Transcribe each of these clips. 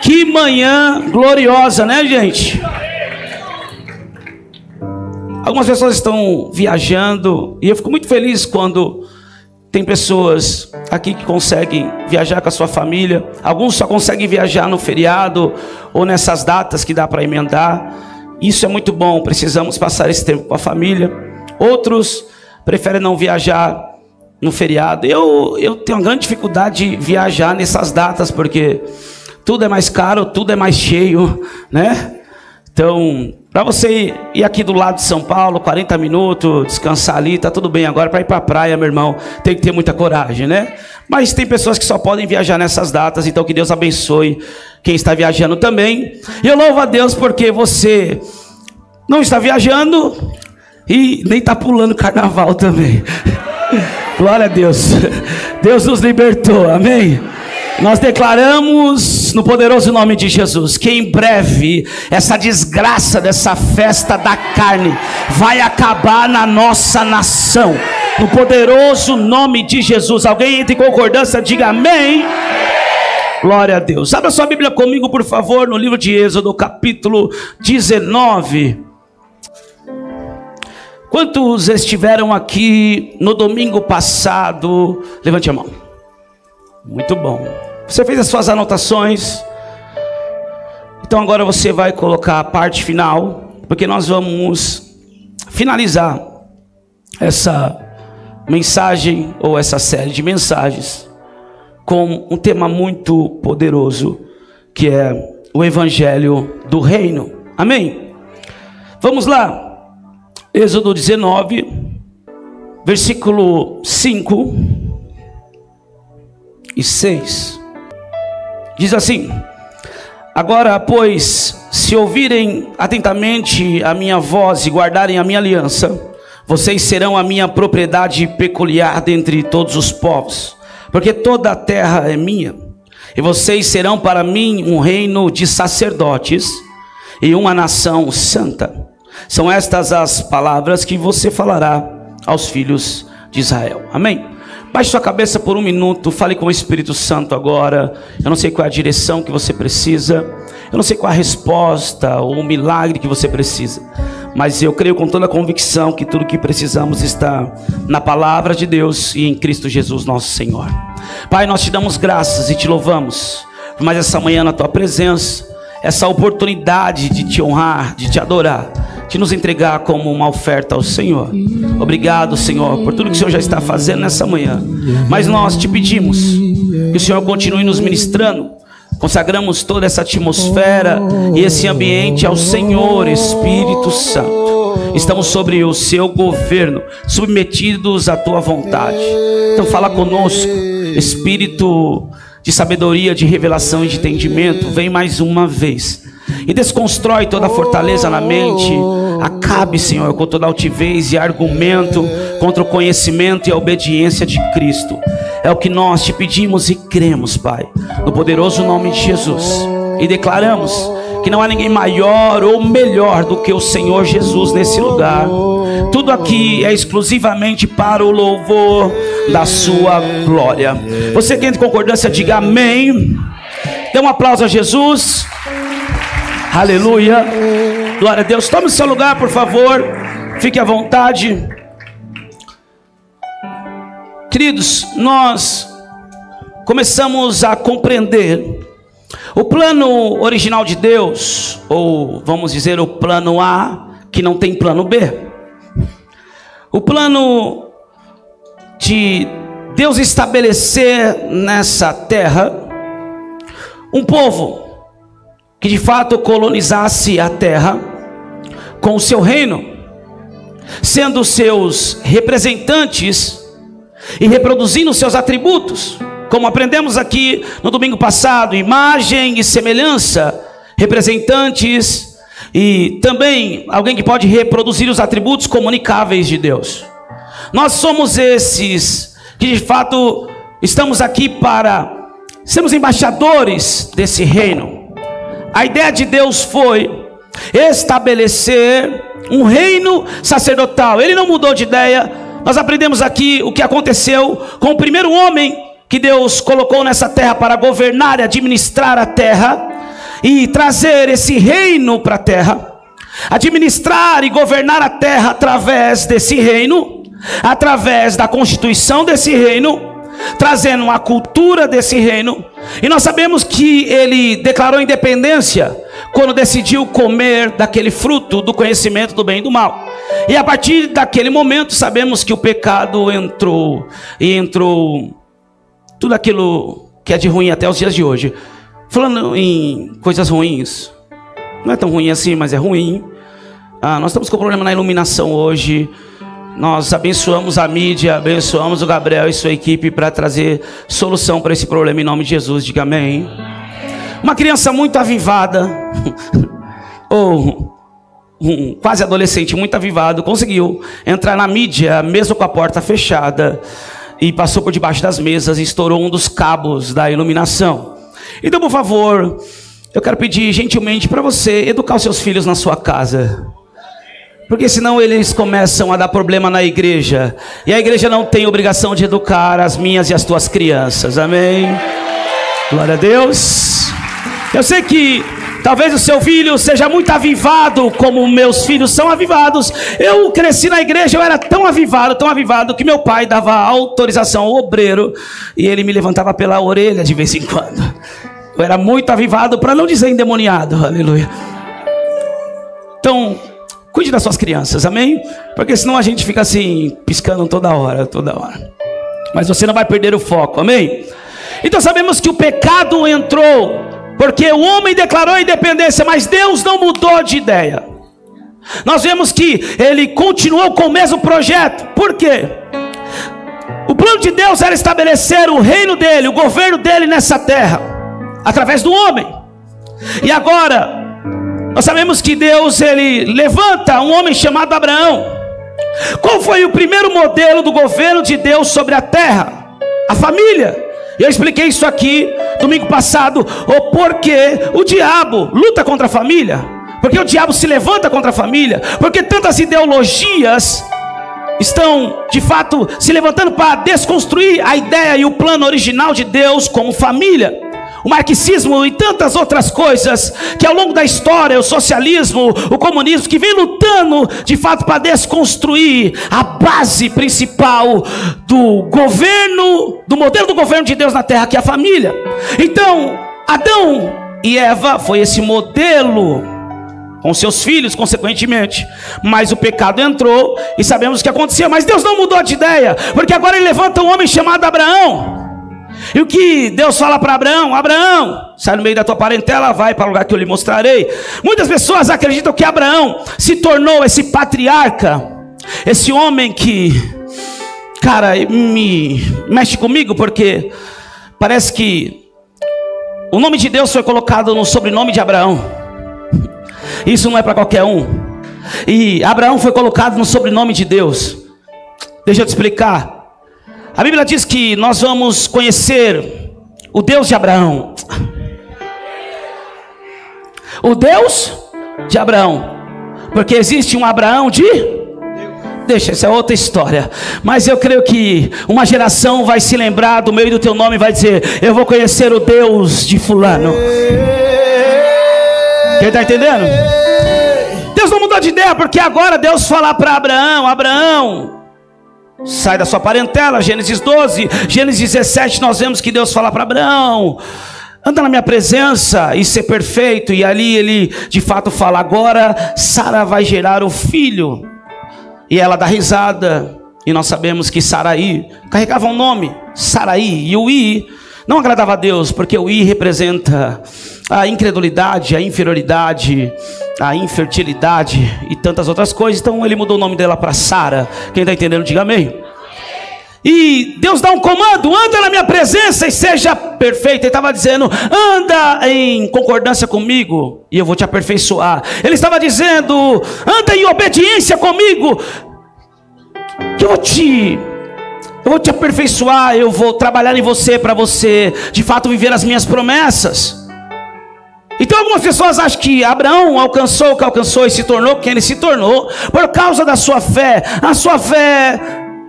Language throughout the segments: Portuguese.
Que manhã gloriosa, né, gente? Algumas pessoas estão viajando e eu fico muito feliz quando tem pessoas aqui que conseguem viajar com a sua família. Alguns só conseguem viajar no feriado ou nessas datas que dá para emendar. Isso é muito bom, precisamos passar esse tempo com a família. Outros preferem não viajar no feriado. Eu tenho uma grande dificuldade de viajar nessas datas, porque tudo é mais caro, tudo é mais cheio, né? Então, para você ir aqui do lado de São Paulo, 40 minutos, descansar ali, tá tudo bem. Agora para ir para a praia, meu irmão, tem que ter muita coragem, né? Mas tem pessoas que só podem viajar nessas datas, então que Deus abençoe quem está viajando também. E eu louvo a Deus porque você não está viajando e nem está pulando carnaval também. Glória a Deus. Deus nos libertou, amém? Nós declaramos no poderoso nome de Jesus que em breve essa desgraça dessa festa da carne vai acabar na nossa nação. No poderoso nome de Jesus. Alguém entre em concordância, diga amém. Glória a Deus. Abra sua Bíblia comigo, por favor, no livro de Êxodo, capítulo 19. Quantos estiveram aqui no domingo passado? Levante a mão. Muito bom. Você fez as suas anotações? Então agora você vai colocar a parte final, porque nós vamos finalizar essa mensagem ou essa série de mensagens com um tema muito poderoso, que é o Evangelho do Reino. Amém? Vamos lá. Êxodo 19, versículo 5 e 6. Diz assim: agora, pois, se ouvirem atentamente a minha voz e guardarem a minha aliança, vocês serão a minha propriedade peculiar dentre todos os povos, porque toda a terra é minha, e vocês serão para mim um reino de sacerdotes e uma nação santa. São estas as palavras que você falará aos filhos de Israel. Amém? Baixe sua cabeça por um minuto, fale com o Espírito Santo agora. Eu não sei qual é a direção que você precisa, eu não sei qual é a resposta ou o milagre que você precisa, mas eu creio com toda a convicção que tudo que precisamos está na palavra de Deus e em Cristo Jesus nosso Senhor. Pai, nós te damos graças e te louvamos por mais essa manhã na tua presença, essa oportunidade de te honrar, de te adorar, de nos entregar como uma oferta ao Senhor. Obrigado, Senhor, por tudo que o Senhor já está fazendo nessa manhã. Mas nós te pedimos que o Senhor continue nos ministrando. Consagramos toda essa atmosfera e esse ambiente ao Senhor, Espírito Santo. Estamos sobre o seu governo, submetidos à tua vontade. Então fala conosco, Espírito de sabedoria, de revelação e de entendimento. Vem mais uma vez e desconstrói toda a fortaleza na mente. Acabe, Senhor, com toda a altivez e argumento contra o conhecimento e a obediência de Cristo. É o que nós te pedimos e cremos, Pai, no poderoso nome de Jesus. E declaramos que não há ninguém maior ou melhor do que o Senhor Jesus nesse lugar. Tudo aqui é exclusivamente para o louvor da sua glória. Você que entra em concordância, diga amém. Dê um aplauso a Jesus. Aleluia. Glória a Deus. Tome o seu lugar, por favor. Fique à vontade. Queridos, nós começamos a compreender o plano original de Deus, ou vamos dizer o plano A, que não tem plano B. O plano de Deus estabelecer nessa terra um povo que de fato colonizasse a terra com o seu reino, sendo seus representantes e reproduzindo seus atributos, como aprendemos aqui no domingo passado: imagem e semelhança, representantes e também alguém que pode reproduzir os atributos comunicáveis de Deus. Nós somos esses que de fato estamos aqui para sermos embaixadores desse reino. A ideia de Deus foi estabelecer um reino sacerdotal. Ele não mudou de ideia. Nós aprendemos aqui o que aconteceu com o primeiro homem que Deus colocou nessa terra para governar e administrar a terra e trazer esse reino para a terra, administrar e governar a terra através desse reino, através da constituição desse reino, trazendo a cultura desse reino. E nós sabemos que ele declarou independência quando decidiu comer daquele fruto do conhecimento do bem e do mal. E a partir daquele momento sabemos que o pecado entrou, e entrou tudo aquilo que é de ruim até os dias de hoje. Falando em coisas ruins, não é tão ruim assim, mas é ruim. Nós estamos com problema na iluminação hoje. Nós abençoamos a mídia, abençoamos o Gabriel e sua equipe para trazer solução para esse problema em nome de Jesus. Diga amém. Uma criança muito avivada, ou quase adolescente muito avivado, conseguiu entrar na mídia mesmo com a porta fechada e passou por debaixo das mesas e estourou um dos cabos da iluminação. Então, por favor, eu quero pedir gentilmente para você educar os seus filhos na sua casa, porque senão eles começam a dar problema na igreja, e a igreja não tem obrigação de educar as minhas e as tuas crianças. Amém? Glória a Deus. Eu sei que talvez o seu filho seja muito avivado como meus filhos são avivados. Eu cresci na igreja, eu era tão avivado que meu pai dava autorização ao obreiro e ele me levantava pela orelha de vez em quando. Eu era muito avivado, para não dizer endemoniado. Aleluia. Então, cuide das suas crianças, amém? Porque senão a gente fica assim, piscando toda hora. Mas você não vai perder o foco, amém? Então sabemos que o pecado entrou porque o homem declarou a independência, mas Deus não mudou de ideia. Nós vemos que ele continuou com o mesmo projeto. Por quê? O plano de Deus era estabelecer o reino dele, o governo dele nessa terra, através do homem. E agora nós sabemos que Deus, ele levanta um homem chamado Abraão. Qual foi o primeiro modelo do governo de Deus sobre a terra? A família. Eu expliquei isso aqui domingo passado, o porquê o diabo luta contra a família, porque o diabo se levanta contra a família, porque tantas ideologias estão de fato se levantando para desconstruir a ideia e o plano original de Deus como família. O marxismo e tantas outras coisas que ao longo da história, o socialismo, o comunismo, que vem lutando de fato para desconstruir a base principal do governo, do modelo do governo de Deus na terra, que é a família. Então, Adão e Eva foi esse modelo com seus filhos, consequentemente. Mas o pecado entrou e sabemos o que aconteceu. Mas Deus não mudou de ideia, porque agora ele levanta um homem chamado Abraão. E o que Deus fala para Abraão? Abraão, sai no meio da tua parentela, vai para o lugar que eu lhe mostrarei. Muitas pessoas acreditam que Abraão se tornou esse patriarca, esse homem que, cara, me mexe comigo, porque parece que o nome de Deus foi colocado no sobrenome de Abraão. Isso não é para qualquer um. E Abraão foi colocado no sobrenome de Deus. Deixa eu te explicar. A Bíblia diz que nós vamos conhecer o Deus de Abraão. O Deus de Abraão. Porque existe um Abraão de... Deixa, essa é outra história. Mas eu creio que uma geração vai se lembrar do meu e do teu nome e vai dizer: eu vou conhecer o Deus de fulano. Quem está entendendo? Deus não mudou de ideia, porque agora Deus fala para Abraão: Abraão, sai da sua parentela. Gênesis 12, Gênesis 17, nós vemos que Deus fala para Abraão: anda na minha presença e ser perfeito. E ali ele de fato fala: agora Sara vai gerar o filho. E ela dá risada. E nós sabemos que Saraí carregava um nome, Saraí. E o I não agradava a Deus, porque o I representa a incredulidade, a inferioridade, a infertilidade e tantas outras coisas. Então ele mudou o nome dela para Sara. Quem está entendendo, diga amém. E Deus dá um comando: anda na minha presença e seja perfeito. Ele estava dizendo: anda em concordância comigo e eu vou te aperfeiçoar. Ele estava dizendo: anda em obediência comigo, que eu vou te aperfeiçoar. Eu vou trabalhar em você, para você de fato viver as minhas promessas. Então algumas pessoas acham que Abraão alcançou o que alcançou e se tornou quem ele se tornou por causa da sua fé. A sua fé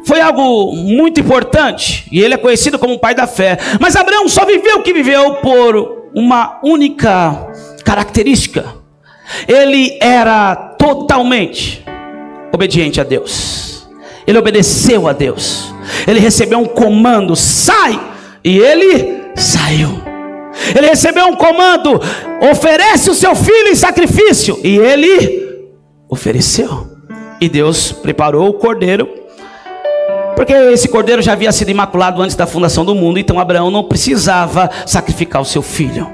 foi algo muito importante, e ele é conhecido como o pai da fé. Mas Abraão só viveu o que viveu por uma única característica: ele era totalmente obediente a Deus. Ele obedeceu a Deus. Ele recebeu um comando: sai, e ele saiu. Ele recebeu um comando: oferece o seu filho em sacrifício, e ele ofereceu. E Deus preparou o cordeiro, porque esse cordeiro já havia sido imaculado antes da fundação do mundo. Então Abraão não precisava sacrificar o seu filho.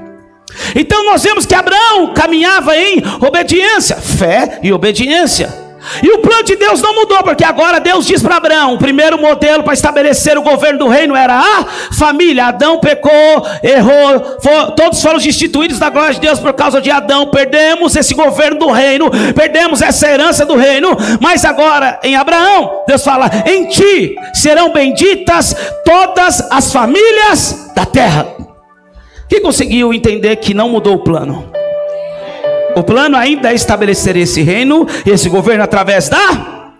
Então nós vemos que Abraão caminhava em obediência, fé e obediência. E o plano de Deus não mudou, porque agora Deus diz para Abraão: o primeiro modelo para estabelecer o governo do reino era a família. Adão pecou, errou, todos foram destituídos da glória de Deus por causa de Adão. Perdemos esse governo do reino, perdemos essa herança do reino. Mas agora em Abraão, Deus fala: em ti serão benditas todas as famílias da terra. Quem conseguiu entender que não mudou o plano? O plano ainda é estabelecer esse reino, esse governo através da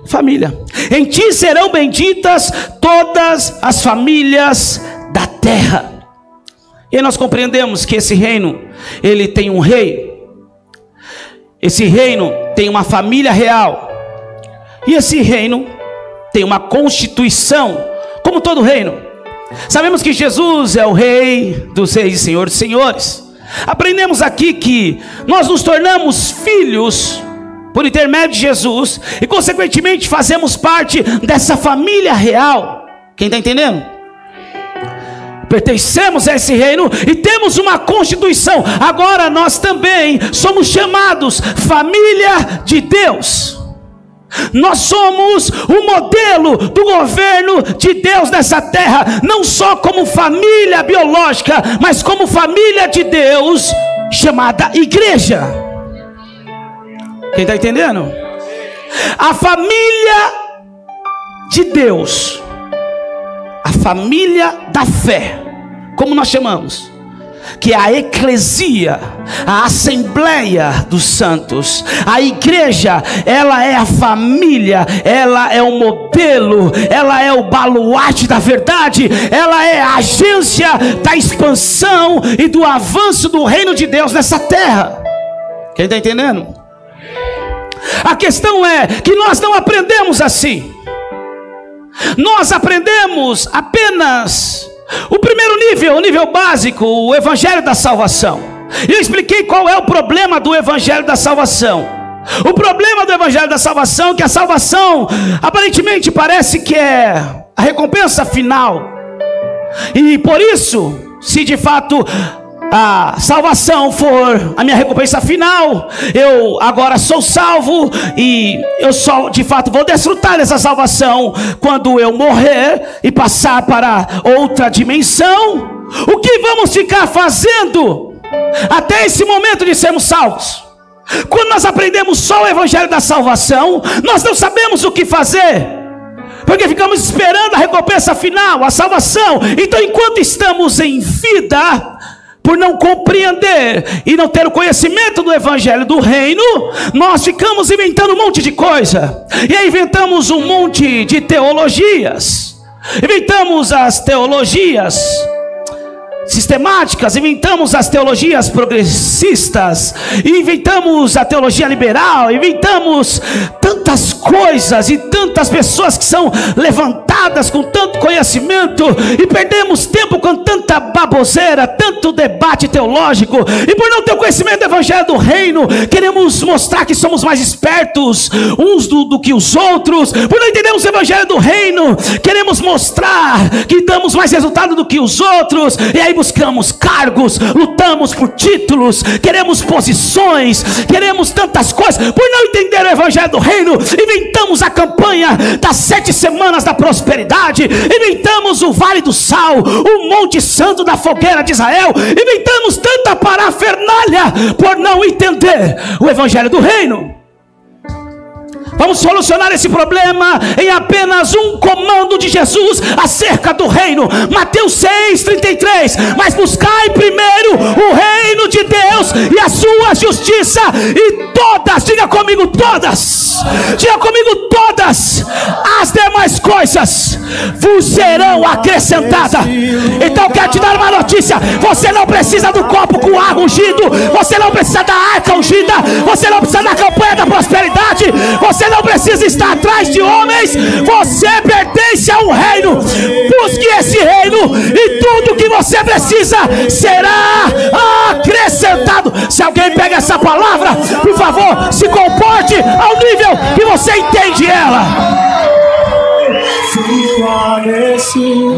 família. Em ti serão benditas todas as famílias da terra. E nós compreendemos que esse reino, ele tem um rei. Esse reino tem uma família real. E esse reino tem uma constituição, como todo reino. Sabemos que Jesus é o rei dos reis e senhor dos senhores. Aprendemos aqui que nós nos tornamos filhos por intermédio de Jesus, e consequentemente fazemos parte dessa família real. Quem está entendendo? Pertencemos a esse reino e temos uma constituição. Agora nós também somos chamados família de Deus. Nós somos o modelo do governo de Deus nessa terra, não só como família biológica, mas como família de Deus, chamada igreja. Quem está entendendo? A família de Deus, a família da fé, como nós chamamos, que é a eclesia, a assembleia dos santos. A igreja, ela é a família, ela é o modelo, ela é o baluarte da verdade, ela é a agência da expansão e do avanço do reino de Deus nessa terra. Quem está entendendo? A questão é que nós não aprendemos assim. Nós aprendemos apenas o primeiro nível, o nível básico, o evangelho da salvação. E eu expliquei qual é o problema do evangelho da salvação. O problema do evangelho da salvação é que a salvação aparentemente parece que é a recompensa final. E por isso, se de fato a salvação for a minha recompensa final, eu agora sou salvo, e eu só de fato vou desfrutar dessa salvação quando eu morrer e passar para outra dimensão. O que vamos ficar fazendo até esse momento de sermos salvos? Quando nós aprendemos só o evangelho da salvação, nós não sabemos o que fazer, porque ficamos esperando a recompensa final, a salvação. Então, enquanto estamos em vida, por não compreender e não ter o conhecimento do evangelho do reino, nós ficamos inventando um monte de coisa. E aí inventamos um monte de teologias. Inventamos as teologias sistemáticas, inventamos as teologias progressistas, inventamos a teologia liberal, inventamos tantas coisas e tantas pessoas que são levantadas com tanto conhecimento, e perdemos tempo com tanta baboseira, tanto debate teológico. E por não ter o conhecimento do evangelho do reino, queremos mostrar que somos mais espertos uns do que os outros. Por não entendermos o evangelho do reino, queremos mostrar que damos mais resultado do que os outros, e aí buscamos cargos, lutamos por títulos, queremos posições, queremos tantas coisas. Por não entender o evangelho do reino, inventamos a campanha das 7 semanas da prosperidade, inventamos o Vale do Sal, o Monte Santo da Fogueira de Israel, inventamos tanta parafernália por não entender o evangelho do reino. Vamos solucionar esse problema em apenas um comando de Jesus acerca do reino. Mateus 6,33. Mas buscai primeiro o reino de Deus e a sua justiça, e todas, diga comigo, todas Diga comigo: todas as demais coisas vos serão acrescentadas. Então eu quero te dar uma notícia: você não precisa do copo com água ungido, você não precisa da arca ungida, você não precisa da campanha da prosperidade, você não precisa estar atrás de homens. Você pertence a um reino. Busque esse reino e tudo que você precisa será acrescentado. Se alguém pega essa palavra, por favor, se comporte ao nível que você entende ela.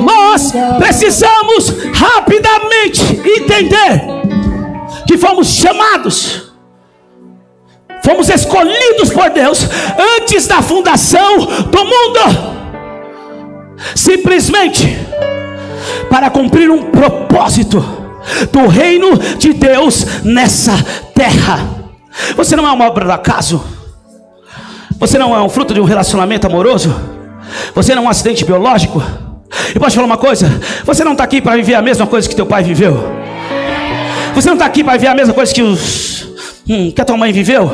Nós precisamos rapidamente entender que fomos chamados, fomos escolhidos por Deus antes da fundação do mundo, simplesmente para cumprir um propósito do reino de Deus nessa terra. Você não é uma obra do acaso, você não é um fruto de um relacionamento amoroso, você não é um acidente biológico. E posso falar uma coisa: você não está aqui para viver a mesma coisa que teu pai viveu, você não está aqui para viver a mesma coisa que a tua mãe viveu,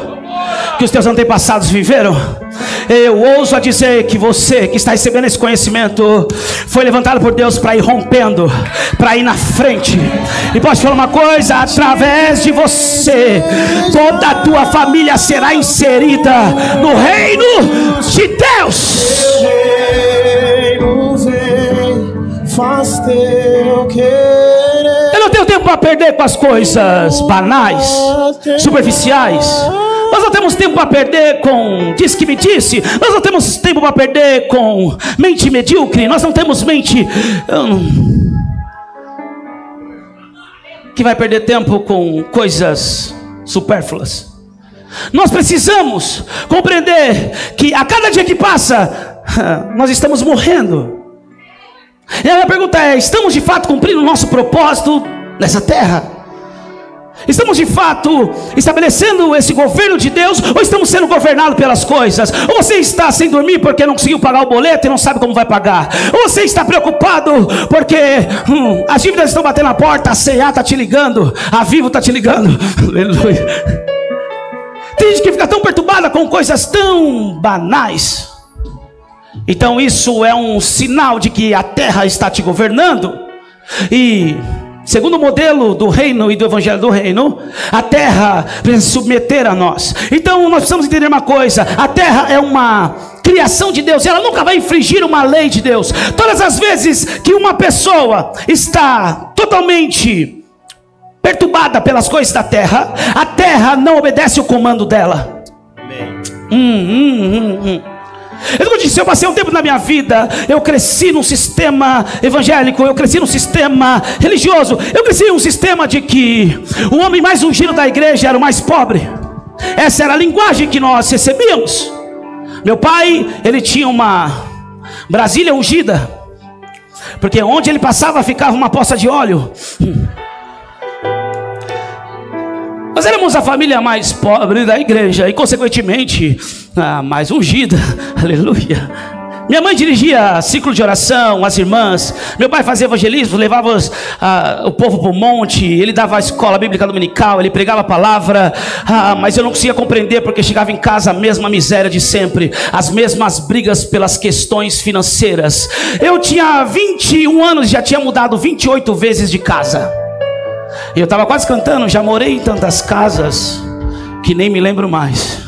que os teus antepassados viveram. Eu ouso a dizer que você que está recebendo esse conhecimento foi levantado por Deus para ir rompendo, para ir na frente. E posso falar uma coisa: através de você, toda a tua família será inserida no reino de Deus. Faz teu querer. Eu não tenho tempo para perder com as coisas banais, superficiais. Nós não temos tempo para perder com diz que me disse. Nós não temos tempo para perder com mente medíocre. Nós não temos mente que vai perder tempo com coisas supérfluas. Nós precisamos compreender que a cada dia que passa, nós estamos morrendo. E a minha pergunta é: estamos de fato cumprindo o nosso propósito nessa terra? Estamos de fato estabelecendo esse governo de Deus, ou estamos sendo governados pelas coisas? Ou você está sem dormir porque não conseguiu pagar o boleto e não sabe como vai pagar? Ou você está preocupado porque as dívidas estão batendo na porta, a C&A está te ligando, a Vivo está te ligando. Aleluia. Tem gente que fica tão perturbada com coisas tão banais. Então isso é um sinal de que a terra está te governando. E segundo o modelo do reino e do evangelho do reino, a terra precisa se submeter a nós. Então nós precisamos entender uma coisa: a terra é uma criação de Deus, ela nunca vai infringir uma lei de Deus. Todas as vezes que uma pessoa está totalmente perturbada pelas coisas da terra, a terra não obedece o comando dela. Eu disse, eu passei um tempo na minha vida, eu cresci num sistema evangélico, eu cresci num sistema religioso, eu cresci num sistema de que o homem mais ungido da igreja era o mais pobre. Essa era a linguagem que nós recebíamos. Meu pai, ele tinha uma Brasília ungida, porque onde ele passava ficava uma poça de óleo. Nós éramos a família mais pobre da igreja e consequentemente a mais ungida. Aleluia. Minha mãe dirigia ciclo de oração, as irmãs. Meu pai fazia evangelismo, levava o povo para o monte. Ele dava a escola bíblica dominical, ele pregava a palavra. Mas eu não conseguia compreender, porque chegava em casa a mesma miséria de sempre, as mesmas brigas pelas questões financeiras. Eu tinha 21 anos, já tinha mudado 28 vezes de casa. E eu estava quase cantando: já morei em tantas casas que nem me lembro mais.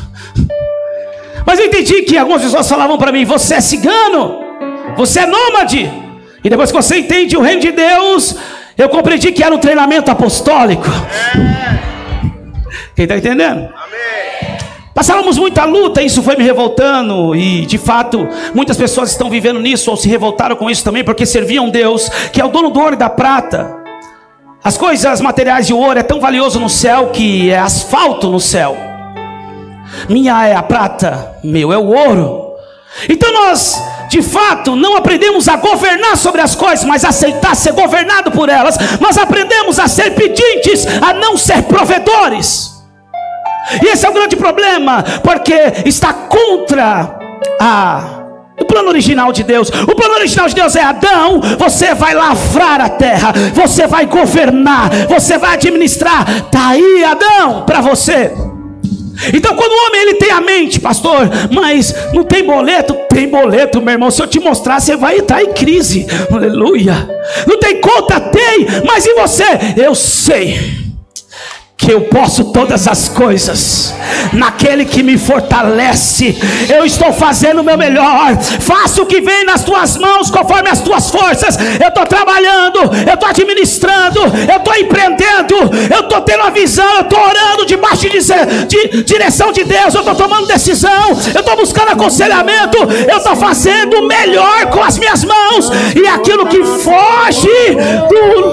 Mas eu entendi que algumas pessoas falavam para mim: você é cigano, você é nômade. E depois que você entende o reino de Deus, eu compreendi que era um treinamento apostólico. Quem está entendendo? Amém. Passávamos muita luta, isso foi me revoltando. E de fato, muitas pessoas estão vivendo nisso, ou se revoltaram com isso também, porque serviam um Deus que é o dono do ouro e da prata. As coisas materiais de ouro é tão valioso no céu que é asfalto no céu. Minha é a prata, meu é o ouro. Então nós, de fato, não aprendemos a governar sobre as coisas, mas a aceitar ser governado por elas. Nós aprendemos a ser pedintes, a não ser provedores. E esse é o grande problema, porque está contra o plano original de Deus. O plano original de Deus é: Adão, você vai lavrar a terra, você vai governar, você vai administrar. Está aí, Adão, para você. Então quando o homem ele tem a mente, pastor, mas não tem boleto? Tem boleto, meu irmão. Se eu te mostrar, você vai entrar em crise. Aleluia. Não tem conta? Tem. Mas e você? Eu sei que eu posso todas as coisas naquele que me fortalece. Eu estou fazendo o meu melhor. Faça o que vem nas tuas mãos conforme as tuas forças. Eu estou trabalhando, eu estou administrando, eu estou empreendendo, eu estou tendo uma visão, eu estou orando debaixo de direção de Deus, eu estou tomando decisão, eu estou buscando aconselhamento, eu estou fazendo o melhor com as minhas mãos. E aquilo que foge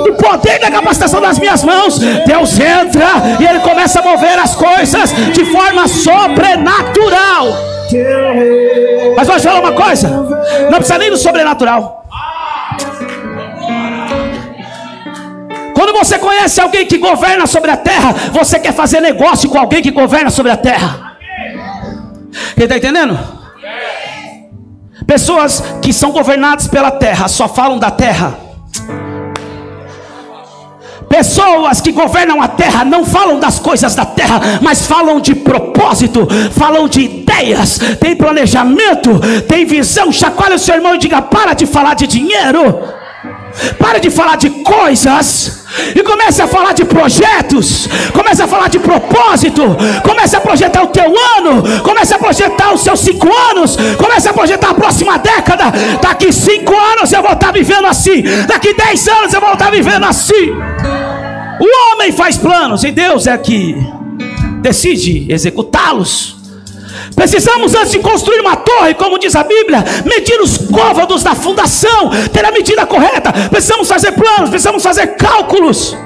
do poder da capacitação das minhas mãos, Deus entra e Ele começa a mover as coisas de forma sobrenatural. Mas vou te falar uma coisa, não precisa nem do sobrenatural. Quando você conhece alguém que governa sobre a terra, você quer fazer negócio com alguém que governa sobre a terra. Quem está entendendo? Pessoas que são governadas pela terra só falam da terra. Pessoas que governam a terra não falam das coisas da terra, mas falam de propósito, falam de ideias, tem planejamento, tem visão. Chacoalha o seu irmão e diga: para de falar de dinheiro, para de falar de coisas e comece a falar de projetos, comece a falar de propósito, comece a projetar o teu ano, comece a projetar os seus 5 anos, comece a projetar a próxima década. Daqui 5 anos eu vou estar vivendo assim, daqui 10 anos eu vou estar vivendo assim. O homem faz planos e Deus é que decide executá-los. Precisamos, antes de construir uma torre, como diz a Bíblia, medir os côvados da fundação, ter a medida correta. Precisamos fazer planos, precisamos fazer cálculos.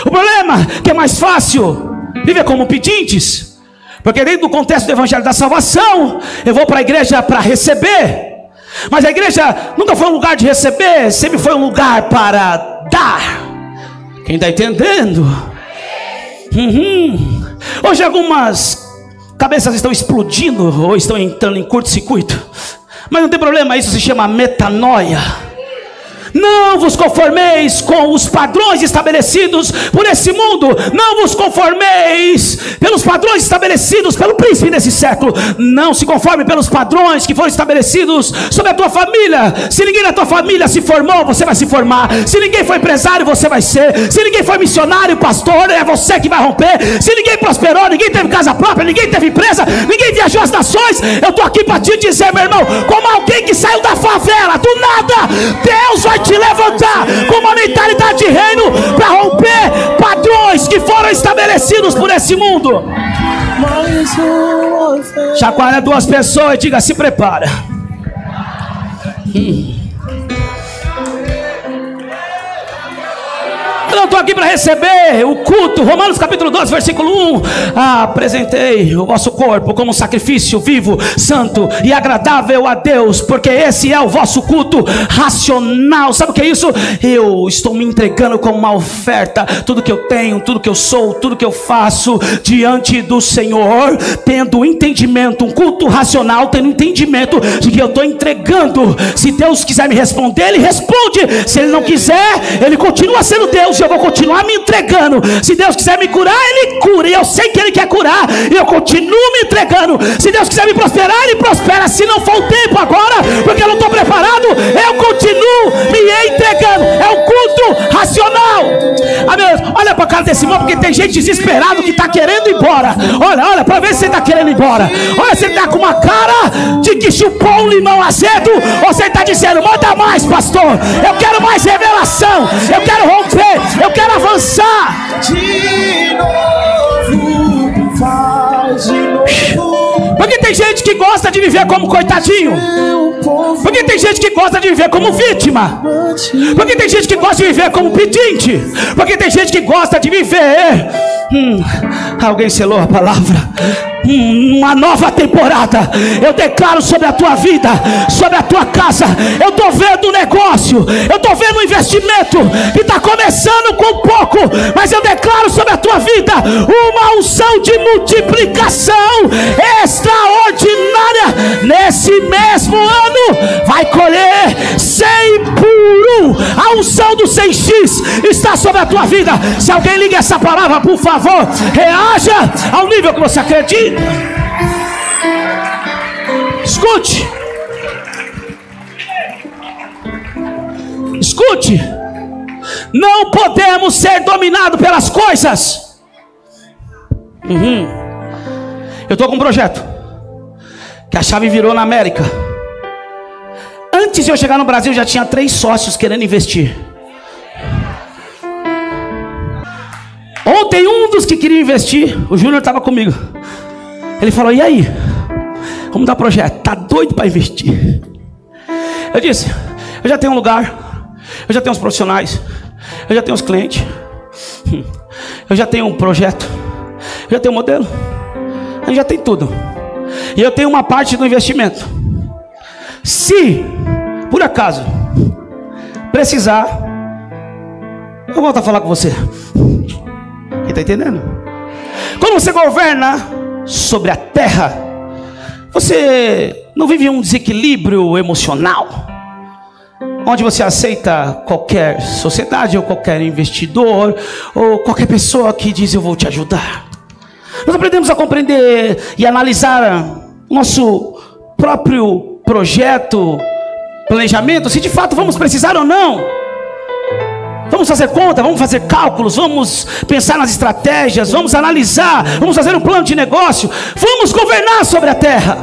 O problema é que é mais fácil viver como pedintes, porque dentro do contexto do Evangelho da Salvação, eu vou para a igreja para receber, mas a igreja nunca foi um lugar de receber, sempre foi um lugar para dar. Quem está entendendo? Hoje algumas cabeças estão explodindo ou estão entrando em curto-circuito, mas não tem problema, isso se chama metanoia. Não vos conformeis com os padrões estabelecidos por esse mundo. Não vos conformeis pelos padrões estabelecidos pelo príncipe desse século. Não se conforme pelos padrões que foram estabelecidos sobre a tua família. Se ninguém na tua família se formou, você vai se formar. Se ninguém foi empresário, você vai ser. Se ninguém foi missionário, pastor, é você que vai romper. Se ninguém prosperou, ninguém teve casa própria, ninguém teve empresa, ninguém viajou as nações, eu estou aqui para te dizer, meu irmão, como alguém que saiu da favela, do nada, Deus vai te levantar com uma mentalidade de reino para romper padrões que foram estabelecidos por esse mundo. Chacoalha 2 pessoas e diga: se prepara. Eu não estou aqui para receber o culto. Romanos capítulo 12, versículo 1. Apresentei o vosso corpo como um sacrifício vivo, santo e agradável a Deus, porque esse é o vosso culto racional. Sabe o que é isso? Eu estou me entregando como uma oferta, tudo que eu tenho, tudo que eu sou, tudo que eu faço diante do Senhor, tendo entendimento, um culto racional, tendo entendimento de que eu estou entregando. Se Deus quiser me responder, Ele responde. Se Ele não quiser, Ele continua sendo Deus. Eu vou continuar me entregando. Se Deus quiser me curar, Ele cura, e eu sei que Ele quer curar, e eu continuo me entregando. Se Deus quiser me prosperar, Ele prospera. Se não for o tempo agora, porque eu não estou preparado, eu continuo me entregando. É um culto racional. Amém. Olha para a cara desse irmão, porque tem gente desesperado que está querendo ir embora. Olha para ver se você está querendo ir embora. Olha, você está com uma cara de que chupou um limão azedo, ou você está dizendo: manda mais, pastor, eu quero mais revelação, eu quero romper, eu quero avançar. De novo, faz de novo. Porque tem gente que gosta de viver como coitadinho. Porque tem gente que gosta de viver como vítima. Porque tem gente que gosta de viver como pedinte. Porque tem gente que gosta de viver. Alguém selou a palavra. Uma nova temporada. Eu declaro sobre a tua vida, sobre a tua casa. Eu estou vendo um negócio, eu estou vendo um investimento que está começando com pouco, mas eu declaro sobre a tua vida uma unção de multiplicação extraordinária nesse mesmo ano. ano vai colher 100 por 1. A unção do 100x está sobre a tua vida. Se alguém liga essa palavra, por favor, reaja ao nível que você acredita. Escute. Escute. Não podemos ser dominados pelas coisas. Eu estou com um projeto que a chave virou na América. Antes de eu chegar no Brasil, já tinha 3 sócios querendo investir. Ontem um dos que queria investir, o Júnior estava comigo. Ele falou: e aí? Vamos dar projeto. Tá doido para investir? Eu disse: eu já tenho um lugar, eu já tenho os profissionais, eu já tenho os clientes, eu já tenho um projeto, eu já tenho um modelo, a gente já tem tudo. E eu tenho uma parte do investimento. Se por acaso precisar, eu volto a falar com você. Quem está entendendo? Quando você governa sobre a terra, você não vive um desequilíbrio emocional, onde você aceita qualquer sociedade ou qualquer investidor ou qualquer pessoa que diz: eu vou te ajudar. Nós aprendemos a compreender e analisar nosso próprio projeto, planejamento, se de fato vamos precisar ou não. Vamos fazer conta, vamos fazer cálculos, vamos pensar nas estratégias, vamos analisar, vamos fazer um plano de negócio, vamos governar sobre a terra.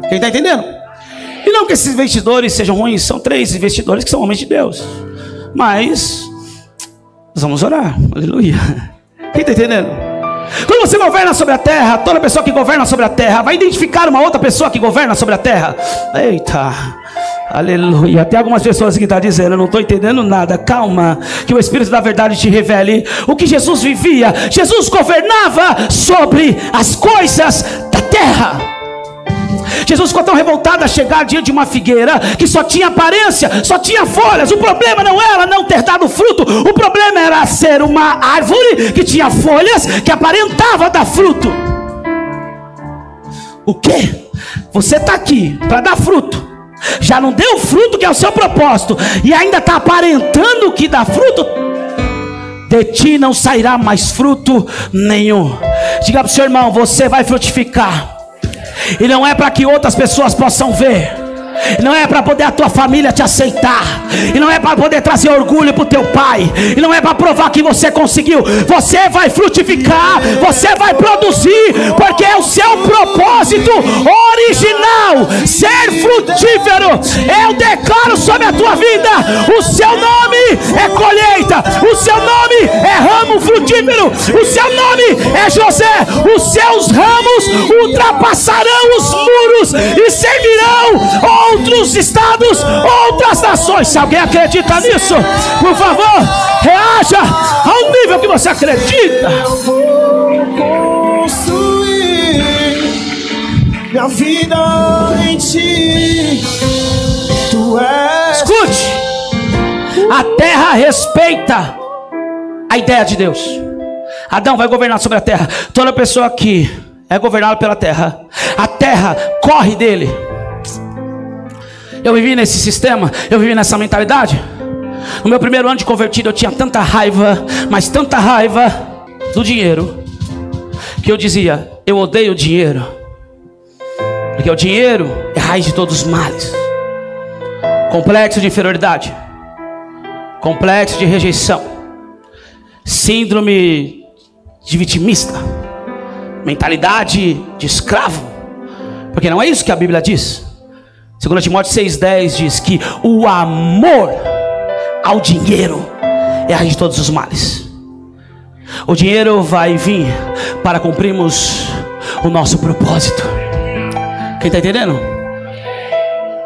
Quem está entendendo? E não que esses investidores sejam ruins, são 3 investidores que são homens de Deus. Mas nós vamos orar, aleluia. Quem está entendendo? Quando você governa sobre a terra, toda pessoa que governa sobre a terra vai identificar uma outra pessoa que governa sobre a terra. Eita, aleluia. Tem algumas pessoas que estão dizendo: eu não estou entendendo nada. Calma, que o Espírito da verdade te revele o que Jesus vivia. Jesus governava sobre as coisas da terra. Jesus ficou tão revoltado a chegar diante de uma figueira que só tinha aparência, só tinha folhas. O problema não era não ter dado fruto, o problema era ser uma árvore que tinha folhas, que aparentava dar fruto. O quê? Você está aqui para dar fruto, já não deu fruto que é o seu propósito, e ainda está aparentando que dá fruto? De ti não sairá mais fruto nenhum. Diga para o seu irmão: você vai frutificar. E não é para que outras pessoas possam ver, e não é para poder a tua família te aceitar, e não é para poder trazer orgulho para o teu pai, e não é para provar que você conseguiu. Você vai frutificar, você vai produzir, porque é o seu propósito original, ser frutífero. Eu declaro sobre a tua vida: o seu nome é colheita, o seu nome é ramo frutífero, o seu nome é José. Os seus ramos ultrapassarão os muros e servirão outros estados, outras nações. Se alguém acredita nisso, por favor, reaja ao nível que você acredita. Eu vou construir minha vida em ti. Tu és. Escute, a terra respeita a ideia de Deus. Adão vai governar sobre a terra. Toda pessoa aqui é governada pela terra. A terra corre dele. Eu vivi nesse sistema, eu vivi nessa mentalidade. No meu primeiro ano de convertido, eu tinha tanta raiva, mas tanta raiva do dinheiro, que eu dizia: eu odeio o dinheiro, porque o dinheiro é a raiz de todos os males. Complexo de inferioridade, complexo de rejeição, síndrome de vitimista, mentalidade de escravo, porque não é isso que a Bíblia diz. 2 Timóteo 6,10 diz que o amor ao dinheiro é a raiz de todos os males. O dinheiro vai vir para cumprirmos o nosso propósito. Quem está entendendo?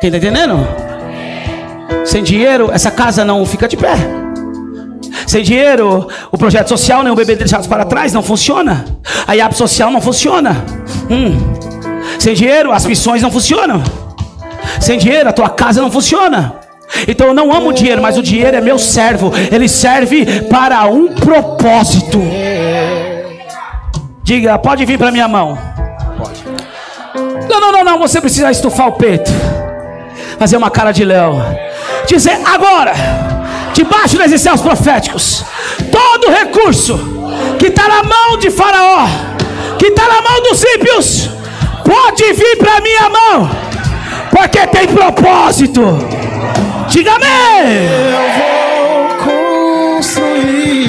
Quem está entendendo? Sem dinheiro, essa casa não fica de pé. Sem dinheiro, o projeto social, nem o bebê deixados para trás não funciona. A IAP social não funciona. Sem dinheiro, as missões não funcionam. Sem dinheiro, a tua casa não funciona. Então eu não amo o dinheiro, mas o dinheiro é meu servo. Ele serve para um propósito. Diga: pode vir para minha mão. Pode. Não, você precisa estufar o peito. fazer uma cara de leão, dizer agora, debaixo desses céus proféticos, todo recurso que está na mão de Faraó, que está na mão dos ímpios, pode vir para minha mão, porque tem propósito. Diga amém. Eu vou construir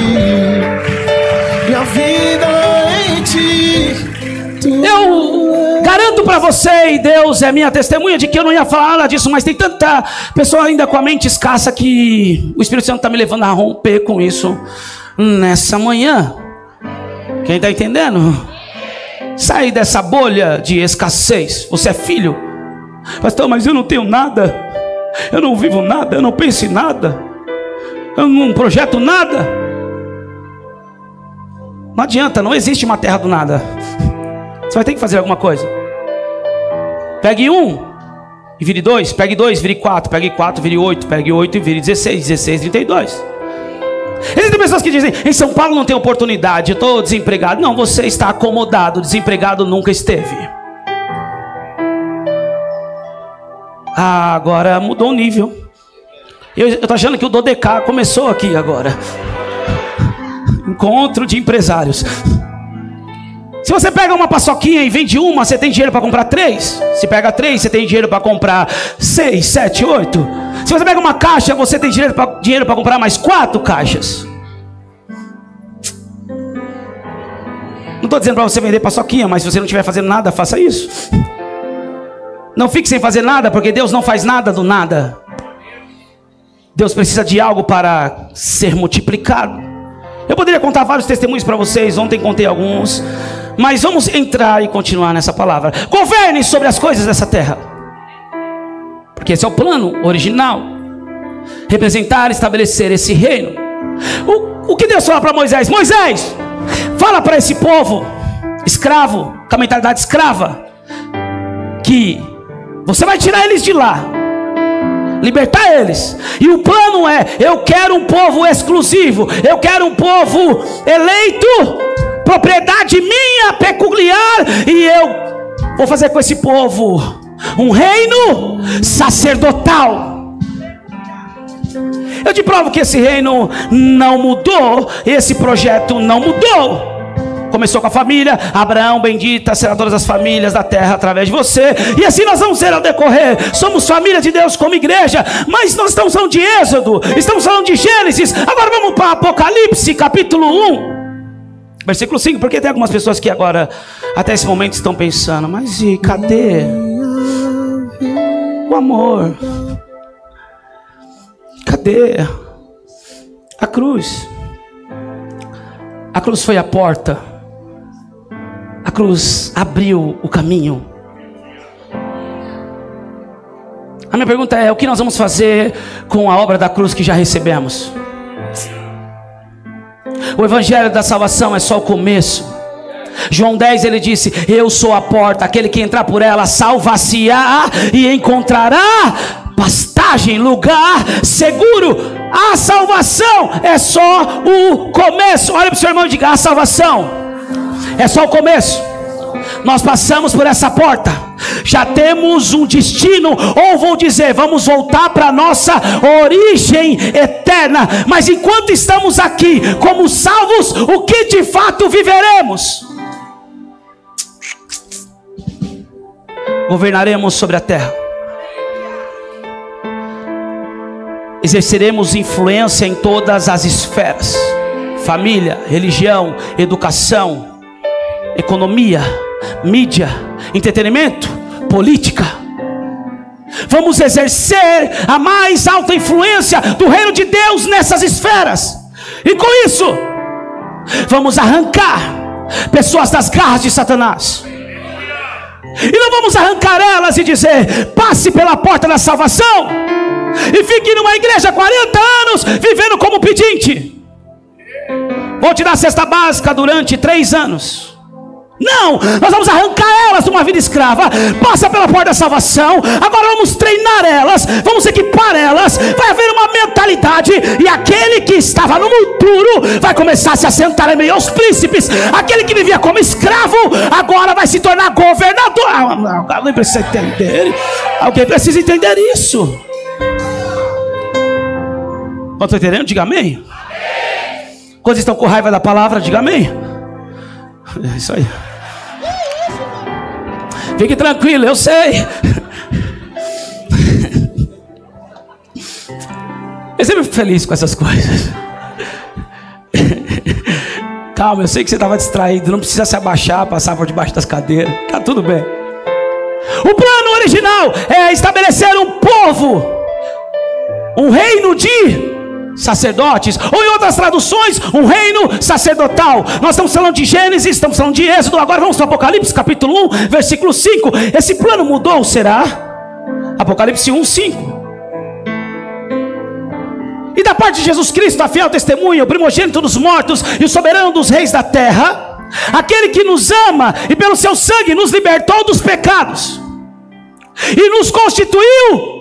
minha vida em ti. Eu garanto para você, e Deus é minha testemunha de que eu não ia falar nada disso, mas tem tanta pessoa ainda com a mente escassa que o Espírito Santo está me levando a romper com isso nessa manhã. Quem está entendendo? Sair dessa bolha de escassez. Você é filho, pastor, mas eu não tenho nada, eu não vivo nada, eu não penso em nada, eu não projeto nada. Não adianta, não existe uma terra do nada. Você vai ter que fazer alguma coisa. Pegue 1 e vire 2, pegue 2 e vire 4, pegue 4 e vire 8, pegue 8 e vire 16, 16 e 32. Existem pessoas que dizem, em São Paulo não tem oportunidade, eu estou desempregado. Não, você está acomodado, desempregado nunca esteve. Agora mudou o nível. Eu estou achando que o Dodecá começou aqui agora. Encontro de empresários. Se você pega uma paçoquinha e vende uma, você tem dinheiro para comprar 3. Se pega 3, você tem dinheiro para comprar 6, 7, 8. Se você pega uma caixa, você tem dinheiro para comprar mais 4 caixas. Não estou dizendo para você vender paçoquinha, mas se você não estiver fazendo nada, faça isso. Não fique sem fazer nada, porque Deus não faz nada do nada. Deus precisa de algo para ser multiplicado. Eu poderia contar vários testemunhos para vocês, ontem contei alguns, mas vamos entrar e continuar nessa palavra. Governe sobre as coisas dessa terra, porque esse é o plano original. Representar, estabelecer esse reino. O que Deus fala para Moisés? Moisés, fala para esse povo escravo, com a mentalidade escrava, que você vai tirar eles de lá, libertar eles. E o plano é, eu quero um povo exclusivo, eu quero um povo eleito, propriedade minha, peculiar. E eu vou fazer com esse povo um reino sacerdotal. Eu te provo que esse reino não mudou, esse projeto não mudou. Começou com a família, Abraão, bendita será todas as famílias da terra através de você. E assim nós vamos ser ao decorrer. Somos família de Deus como igreja. Mas nós estamos falando de Êxodo, estamos falando de Gênesis. Agora vamos para Apocalipse, capítulo 1, versículo 5. Porque tem algumas pessoas que agora, até esse momento, estão pensando, mas e cadê o amor? Cadê a cruz? A cruz foi a porta. A cruz abriu o caminho. A minha pergunta é, o que nós vamos fazer com a obra da cruz que já recebemos? O evangelho da salvação é só o começo. João 10 ele disse, eu sou a porta, aquele que entrar por ela salvar-se-á e encontrará pastagem, lugar seguro. A salvação é só o começo. Olha para o seu irmão e diga, a salvação é só o começo. Nós passamos por essa porta, já temos um destino, ou vou dizer, vamos voltar para a nossa origem eterna. Mas enquanto estamos aqui como salvos, o que de fato viveremos? Governaremos sobre a terra, exerceremos influência em todas as esferas: família, religião, educação, economia, mídia, entretenimento, política. Vamos exercer a mais alta influência do reino de Deus nessas esferas. E com isso, vamos arrancar pessoas das garras de Satanás. E não vamos arrancar elas e dizer, passe pela porta da salvação e fique numa igreja 40 anos vivendo como pedinte. Vou te dar cesta básica durante 3 anos. Não, nós vamos arrancar elas de uma vida escrava. Passa pela porta da salvação. Agora vamos treinar elas, vamos equipar elas. Vai haver uma mentalidade, e aquele que estava no futuro vai começar a se assentar em meio aos príncipes. Aquele que vivia como escravo agora vai se tornar governador. Alguém precisa entender. Alguém precisa entender isso. Estão entendendo? Diga amém. Quando estão com raiva da palavra, diga amém. É isso aí. Fique tranquilo, eu sei. Eu sempre fico feliz com essas coisas. Calma, eu sei que você estava distraído. Não precisa se abaixar, passar por debaixo das cadeiras. Tá tudo bem. O plano original é estabelecer um povo, um reino de sacerdotes, ou em outras traduções, um reino sacerdotal. Nós estamos falando de Gênesis, estamos falando de Êxodo, agora vamos para Apocalipse capítulo 1, versículo 5. Esse plano mudou, será? Apocalipse 1, 5. E da parte de Jesus Cristo, a fiel testemunha, o primogênito dos mortos e o soberano dos reis da terra, aquele que nos ama e pelo seu sangue nos libertou dos pecados e nos constituiu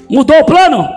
Mudou o plano?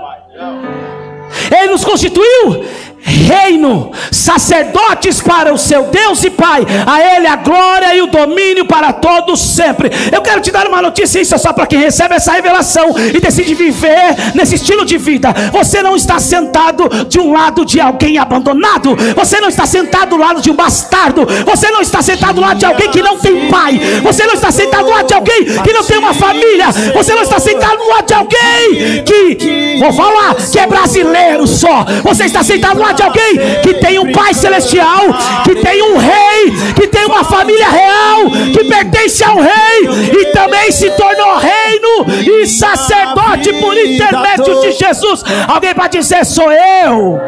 Ele nos constituiu reino, sacerdotes para o seu Deus e Pai. A Ele a glória e o domínio para todos sempre. Eu quero te dar uma notícia, isso é só para quem recebe essa revelação e decide viver nesse estilo de vida. Você não está sentado de um lado de alguém abandonado. Você não está sentado do lado de um bastardo. Você não está sentado do lado de alguém que não tem pai. Você não está sentado do lado de alguém que não tem uma família. Você não está sentado do lado de alguém que, vou falar, que é brasileiro só. Você está sentado do lado de alguém que tem um pai celestial, que tem um rei, que tem uma família real, que pertence ao rei e também se tornou reino e sacerdote por intermédio de Jesus. Alguém pode dizer: sou eu.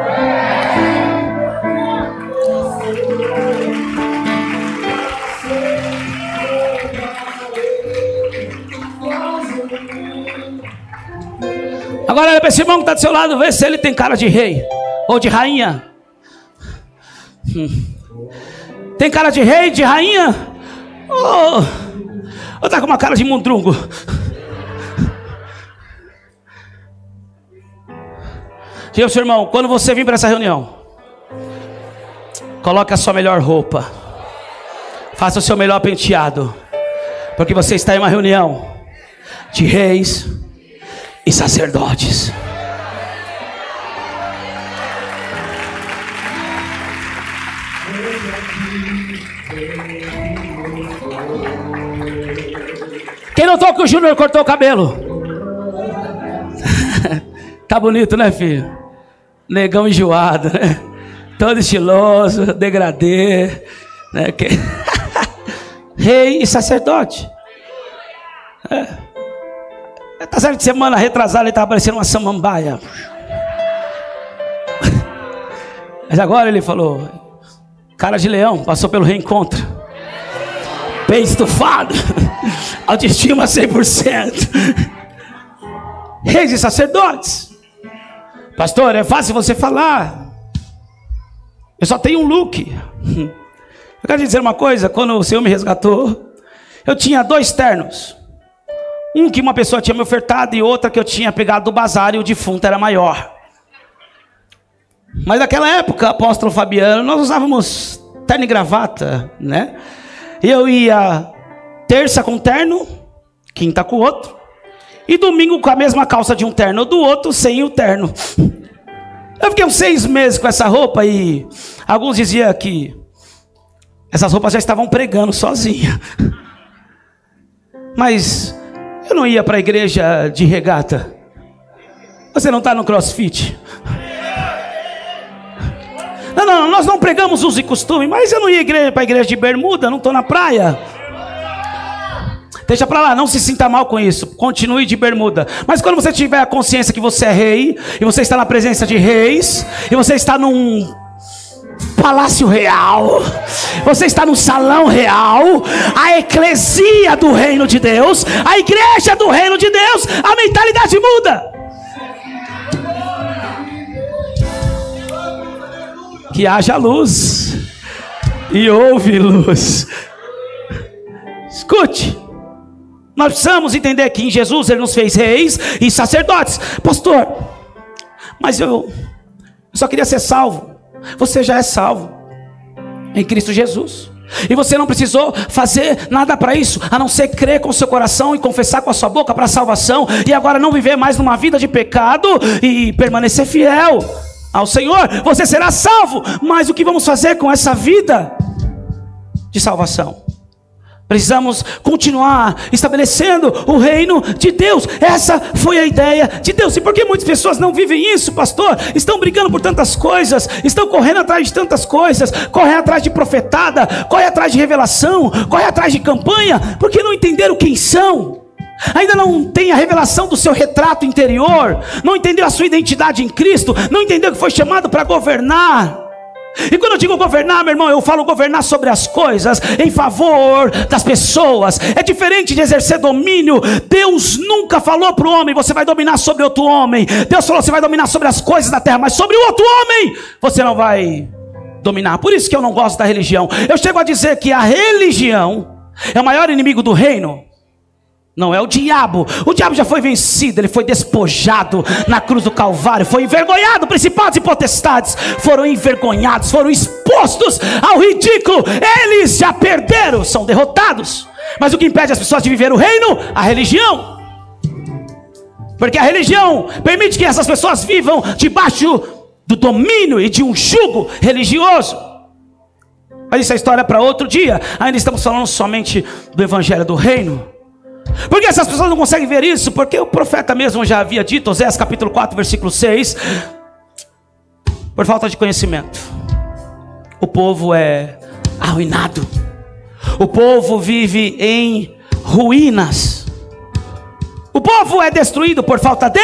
Agora olha para esse irmão que está do seu lado, vê se ele tem cara de rei ou de rainha. Tem cara de rei, de rainha? Ou tá com uma cara de mundrungo? Diga ao seu irmão: quando você vir para essa reunião, coloque a sua melhor roupa, faça o seu melhor penteado, porque você está em uma reunião de reis e sacerdotes. Quem notou que o Júnior cortou o cabelo? Tá bonito, né, filho? Negão enjoado, né? Todo estiloso, degradê, né? Rei e sacerdote. Tá certo que semana retrasada ele estava parecendo uma samambaia. Mas agora ele falou: cara de leão, passou pelo reencontro. Bem estufado. Autoestima 100%. Reis e sacerdotes. Pastor, é fácil você falar. Eu só tenho um look. Eu quero te dizer uma coisa: quando o Senhor me resgatou, eu tinha 2 ternos. Um que uma pessoa tinha me ofertado e outra que eu tinha pegado do bazar, e o defunto era maior. Mas naquela época, apóstolo Fabiano, nós usávamos terno e gravata, né? E eu ia terça com terno, quinta com o outro, e domingo com a mesma calça de um terno do outro, sem o terno. Eu fiquei uns 6 meses com essa roupa, e alguns diziam que essas roupas já estavam pregando sozinha. Mas eu não ia para a igreja de regata. Você não está no CrossFit? Não, nós não pregamos uso e costume. Mas eu não ia para a igreja de bermuda, não estou na praia. Deixa para lá, não se sinta mal com isso. Continue de bermuda. Mas quando você tiver a consciência que você é rei, e você está na presença de reis, e você está num palácio real, você está no salão real, a eclesia do reino de Deus, a igreja do reino de Deus, a mentalidade muda. que haja luz, e houve luz. Escute, nós precisamos entender que em Jesus Ele nos fez reis e sacerdotes. Pastor, mas eu só queria ser salvo. Você já é salvo em Cristo Jesus, e você não precisou fazer nada para isso, a não ser crer com o seu coração e confessar com a sua boca para a salvação, e agora não viver mais numa vida de pecado e permanecer fiel ao Senhor. Você será salvo, mas o que vamos fazer com essa vida de salvação? Precisamos continuar estabelecendo o reino de Deus. Essa foi a ideia de Deus. E por que muitas pessoas não vivem isso, pastor? Estão brigando por tantas coisas, estão correndo atrás de tantas coisas, correm atrás de profetada, correm atrás de revelação, correm atrás de campanha, porque não entenderam quem são. Ainda não tem a revelação do seu retrato interior, não entendeu a sua identidade em Cristo, não entendeu que foi chamado para governar. E quando eu digo governar, meu irmão, eu falo governar sobre as coisas, em favor das pessoas. É diferente de exercer domínio. Deus nunca falou para o homem: você vai dominar sobre outro homem. Deus falou: você vai dominar sobre as coisas da terra, mas sobre o outro homem você não vai dominar. Por isso que eu não gosto da religião. Eu chego a dizer que a religião é o maior inimigo do reino. Não é o diabo já foi vencido, ele foi despojado na cruz do Calvário, foi envergonhado. Principados e potestades foram envergonhados, foram expostos ao ridículo. Eles já perderam, são derrotados. Mas o que impede as pessoas de viver o reino? A religião. Porque a religião permite que essas pessoas vivam debaixo do domínio e de um jugo religioso. Mas isso é história para outro dia. Ainda estamos falando somente do evangelho do reino. Porque essas pessoas não conseguem ver isso? Porque o profeta mesmo já havia dito, Oséias capítulo 4, versículo 6, por falta de conhecimento, o povo é arruinado, o povo vive em ruínas, o povo é destruído por falta de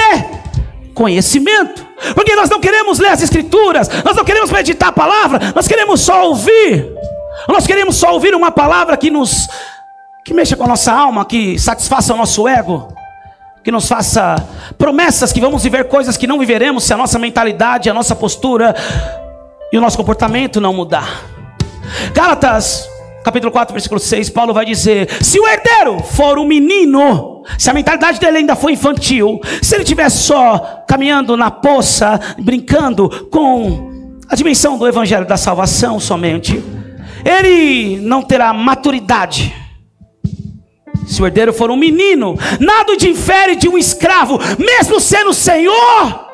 conhecimento. Porque nós não queremos ler as escrituras, nós não queremos meditar a palavra, nós queremos só ouvir. Nós queremos só ouvir uma palavra que mexa com a nossa alma, que satisfaça o nosso ego, que nos faça promessas que vamos viver coisas que não viveremos se a nossa mentalidade, a nossa postura e o nosso comportamento não mudar. Gálatas capítulo 4, versículo 6, Paulo vai dizer: se o herdeiro for um menino, se a mentalidade dele ainda for infantil, se ele estiver só caminhando na poça, brincando com a dimensão do evangelho da salvação somente, ele não terá maturidade. Se o herdeiro for um menino, nada o difere de um escravo, mesmo sendo senhor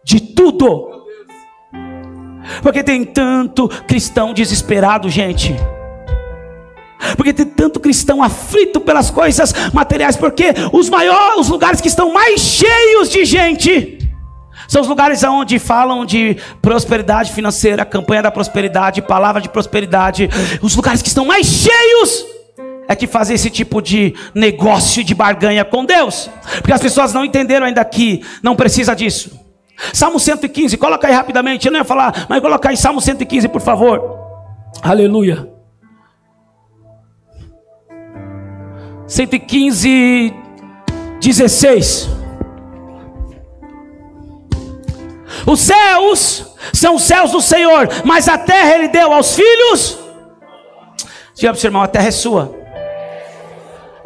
de tudo. Porque tem tanto cristão desesperado, gente. Porque tem tanto cristão aflito pelas coisas materiais. Porque os lugares que estão mais cheios de gente são os lugares onde falam de prosperidade financeira, campanha da prosperidade, palavra de prosperidade. Os lugares que estão mais cheios é que fazem esse tipo de negócio, de barganha com Deus. Porque as pessoas não entenderam ainda que não precisa disso. Salmo 115, coloca aí rapidamente. Eu não ia falar, mas coloca aí Salmo 115, por favor. Aleluia. 115, 16. Os céus são os céus do Senhor, mas a terra Ele deu aos filhos. Diga para o seu irmão: a terra é sua.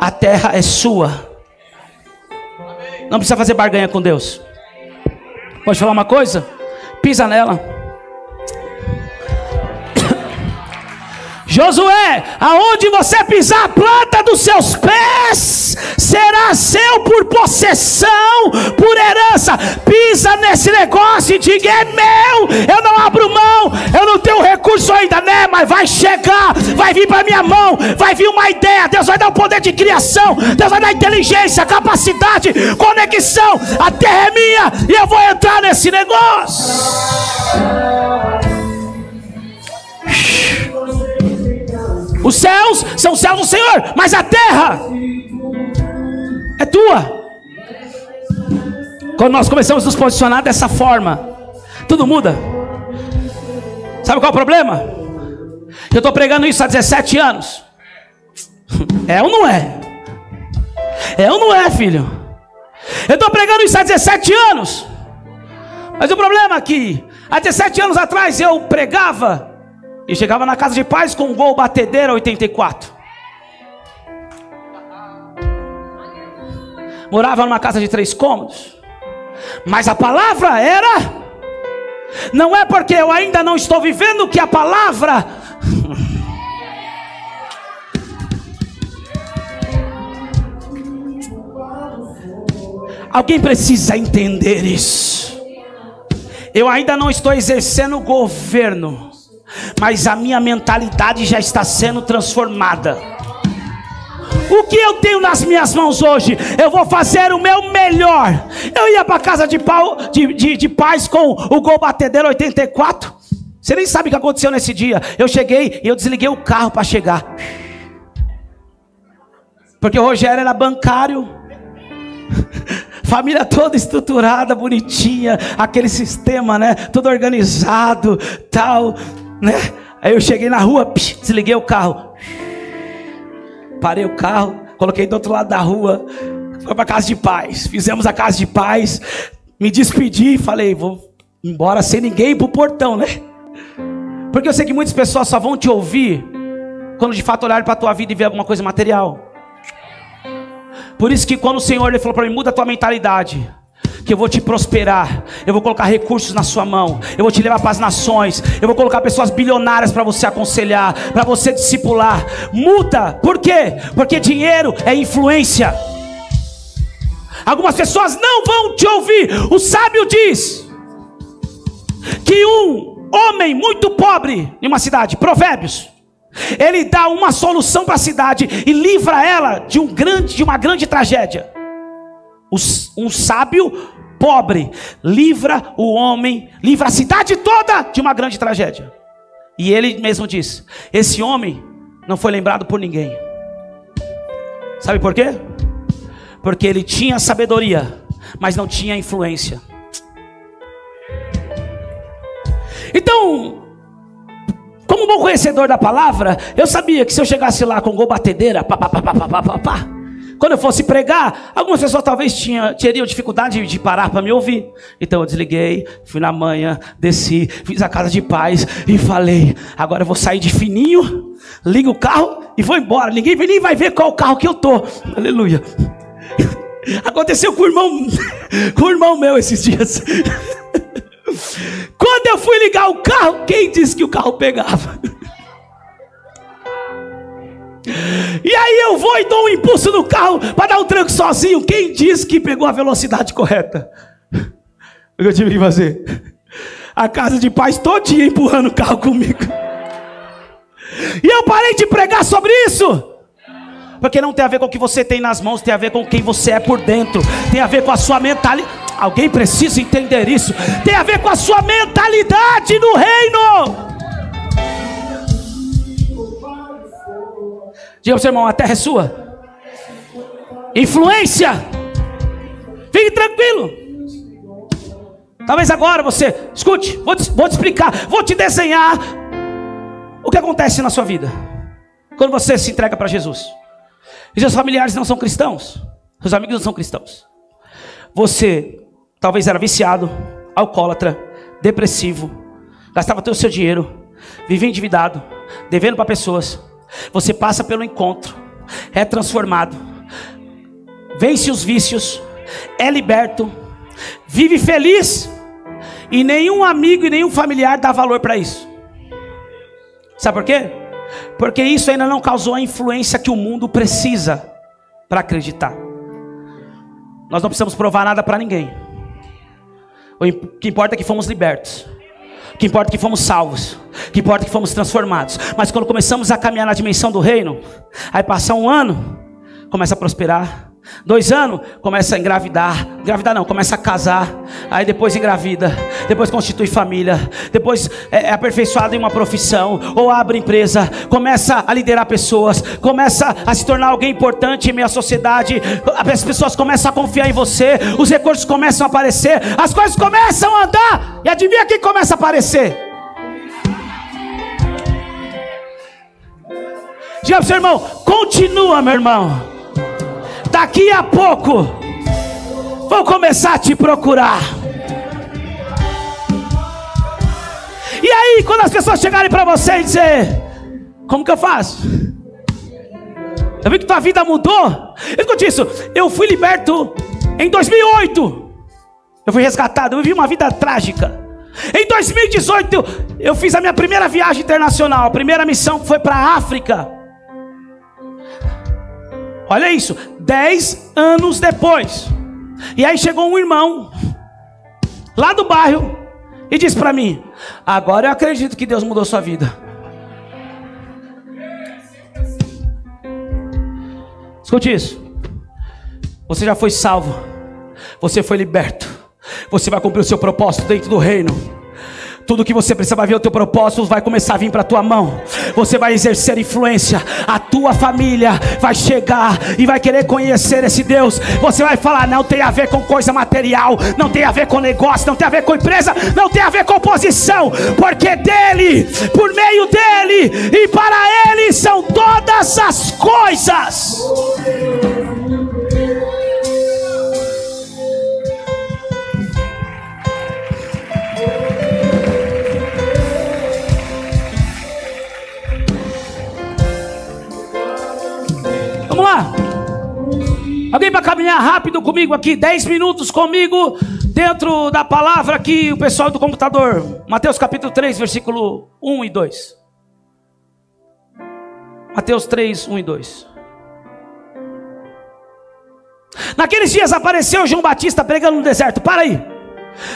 A terra é sua. Não precisa fazer barganha com Deus. Pode falar uma coisa? Pisa nela. Josué, aonde você pisar a planta dos seus pés, será seu por possessão, por herança. Pisa nesse negócio e diga: é meu, eu não abro mão. Eu não tenho recurso ainda, né? Mas vai chegar, vai vir para minha mão, vai vir uma ideia. Deus vai dar o poder de criação, Deus vai dar inteligência, capacidade, conexão. A terra é minha e eu vou entrar nesse negócio. Os céus são os céus do Senhor, mas a terra é tua. Quando nós começamos a nos posicionar dessa forma, tudo muda. Sabe qual é o problema? Eu estou pregando isso há 17 anos. É ou não é? É ou não é, filho? Eu estou pregando isso há 17 anos. Mas o problema é que Há 17 anos atrás eu pregava e chegava na casa de paz com um Gol batedeira 84. Morava numa casa de 3 cômodos. Mas a palavra era... Não é porque eu ainda não estou vivendo que a palavra... Alguém precisa entender isso. Eu ainda não estou exercendo o governo, mas a minha mentalidade já está sendo transformada. O que eu tenho nas minhas mãos hoje? Eu vou fazer o meu melhor. Eu ia para a casa de paz com o Gol batedeiro 84. Você nem sabe o que aconteceu nesse dia. Eu cheguei e eu desliguei o carro para chegar, porque o Rogério era bancário. Família toda estruturada, bonitinha, aquele sistema, né? Tudo organizado, tal, né? Aí eu cheguei na rua, desliguei o carro, parei o carro, coloquei do outro lado da rua, fui para casa de paz. Fizemos a casa de paz, me despedi e falei, vou embora sem ninguém pro portão, né? Porque eu sei que muitas pessoas só vão te ouvir quando de fato olharem para a tua vida e ver alguma coisa material. Por isso que quando o Senhor ele falou para mim, muda a tua mentalidade, que eu vou te prosperar, eu vou colocar recursos na sua mão, eu vou te levar para as nações, eu vou colocar pessoas bilionárias para você aconselhar, para você discipular. Muda, por quê? Porque dinheiro é influência. Algumas pessoas não vão te ouvir. O sábio diz que um homem muito pobre em uma cidade, Provérbios, ele dá uma solução para a cidade e livra ela de uma grande tragédia. Um sábio pobre livra o homem, livra a cidade toda de uma grande tragédia. E ele mesmo diz: esse homem não foi lembrado por ninguém. Sabe por quê? Porque ele tinha sabedoria, mas não tinha influência. Então, como bom conhecedor da palavra, eu sabia que se eu chegasse lá com Gol batedeira, quando eu fosse pregar, algumas pessoas talvez teriam dificuldade de parar para me ouvir. Então eu desliguei, fui na manhã, desci, fiz a casa de paz e falei: agora eu vou sair de fininho, ligo o carro e vou embora. Ninguém nem vai ver qual carro que eu tô. Aleluia. Aconteceu com o irmão meu esses dias. Quando eu fui ligar o carro, quem disse que o carro pegava? E aí eu vou e dou um impulso no carro para dar um tranco sozinho. Quem disse que pegou a velocidade correta? O que eu tive que fazer? A casa de paz todinha empurrando o carro comigo. E eu parei de pregar sobre isso, porque não tem a ver com o que você tem nas mãos, tem a ver com quem você é por dentro, tem a ver com a sua mentalidade. Alguém precisa entender isso. Tem a ver com a sua mentalidade no reino. Diga para o seu irmão: a terra é sua. Influência. Fique tranquilo. Talvez agora você escute, vou te explicar, vou te desenhar o que acontece na sua vida quando você se entrega para Jesus. E seus familiares não são cristãos, seus amigos não são cristãos. Você talvez era viciado, alcoólatra, depressivo, gastava todo o seu dinheiro, vivia endividado, devendo para pessoas. Você passa pelo encontro, é transformado, vence os vícios, é liberto, vive feliz, e nenhum amigo e nenhum familiar dá valor para isso. Sabe por quê? Porque isso ainda não causou a influência que o mundo precisa para acreditar. Nós não precisamos provar nada para ninguém. O que importa é que fomos libertos. O que importa é que fomos salvos. O que importa é que fomos transformados. Mas quando começamos a caminhar na dimensão do reino, aí passa 1 ano, começa a prosperar. 2 anos, começa a engravidar. Engravidar não, começa a casar. Aí depois engravida. Depois constitui família. Depois é aperfeiçoado em uma profissão, ou abre empresa. Começa a liderar pessoas. Começa a se tornar alguém importante em meio à sociedade. As pessoas começam a confiar em você. Os recursos começam a aparecer. As coisas começam a andar. E adivinha quem começa a aparecer? Diga para o seu irmão: continua, meu irmão. Daqui a pouco vou começar a te procurar. E aí, quando as pessoas chegarem para você e dizer: como que eu faço? Eu vi que tua vida mudou. Escute isso, eu fui liberto em 2008. Eu fui resgatado, eu vivi uma vida trágica. Em 2018 eu fiz a minha primeira viagem internacional. A primeira missão foi para a África. Olha isso, 10 anos depois. E aí chegou um irmão lá do bairro e disse para mim: agora eu acredito que Deus mudou sua vida. Escute isso, você já foi salvo, você foi liberto, você vai cumprir o seu propósito dentro do reino. Tudo que você precisa, vai ver o teu propósito, vai começar a vir para a tua mão. Você vai exercer influência. A tua família vai chegar e vai querer conhecer esse Deus. Você vai falar: não tem a ver com coisa material, não tem a ver com negócio, não tem a ver com empresa, não tem a ver com posição, porque dele, por meio dele e para ele são todas as coisas. Vamos lá. Alguém para caminhar rápido comigo aqui, 10 minutos comigo, dentro da palavra aqui, o pessoal do computador. Mateus capítulo 3, versículo 1 e 2. Mateus 3, 1 e 2. Naqueles dias apareceu João Batista pregando no deserto. Para aí.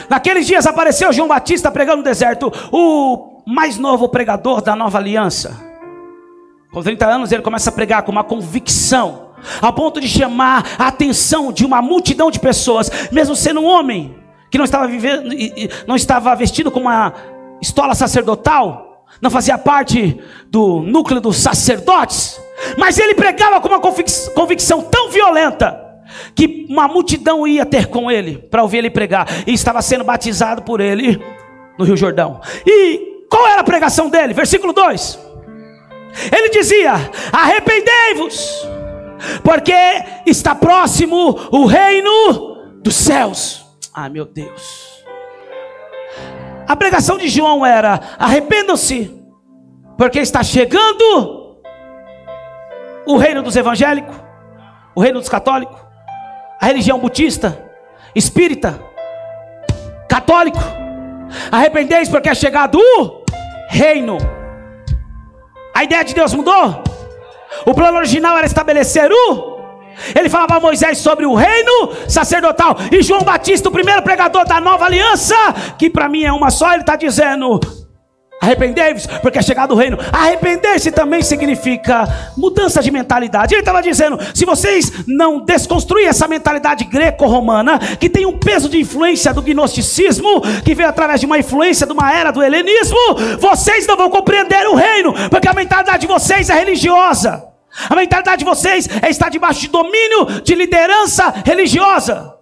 Naqueles dias apareceu João Batista pregando no deserto, o mais novo pregador da nova aliança. Com 30 anos ele começa a pregar com uma convicção, a ponto de chamar a atenção de uma multidão de pessoas, mesmo sendo um homem que não estava vestido com uma estola sacerdotal, não fazia parte do núcleo dos sacerdotes, mas ele pregava com uma convicção tão violenta que uma multidão ia ter com ele para ouvir ele pregar, e estava sendo batizado por ele no Rio Jordão. E qual era a pregação dele? Versículo 2. Ele dizia: arrependei-vos, porque está próximo o reino dos céus. Ah, meu Deus. A pregação de João era: arrependam-se, porque está chegando o reino dos evangélicos, o reino dos católicos, a religião budista, espírita, católico. Arrependei-vos, porque é chegado o reino. A ideia de Deus mudou. O plano original era estabelecer Ele falava a Moisés sobre o reino sacerdotal. E João Batista, o primeiro pregador da nova aliança, que para mim é uma só, ele está dizendo: arrependei-vos, porque é chegado o reino. Arrepender-se também significa mudança de mentalidade. Ele estava dizendo: se vocês não desconstruírem essa mentalidade greco-romana, que tem um peso de influência do gnosticismo, que veio através de uma influência de uma era do helenismo, vocês não vão compreender o reino, porque a mentalidade de vocês é religiosa. A mentalidade de vocês é estar debaixo de domínio de liderança religiosa.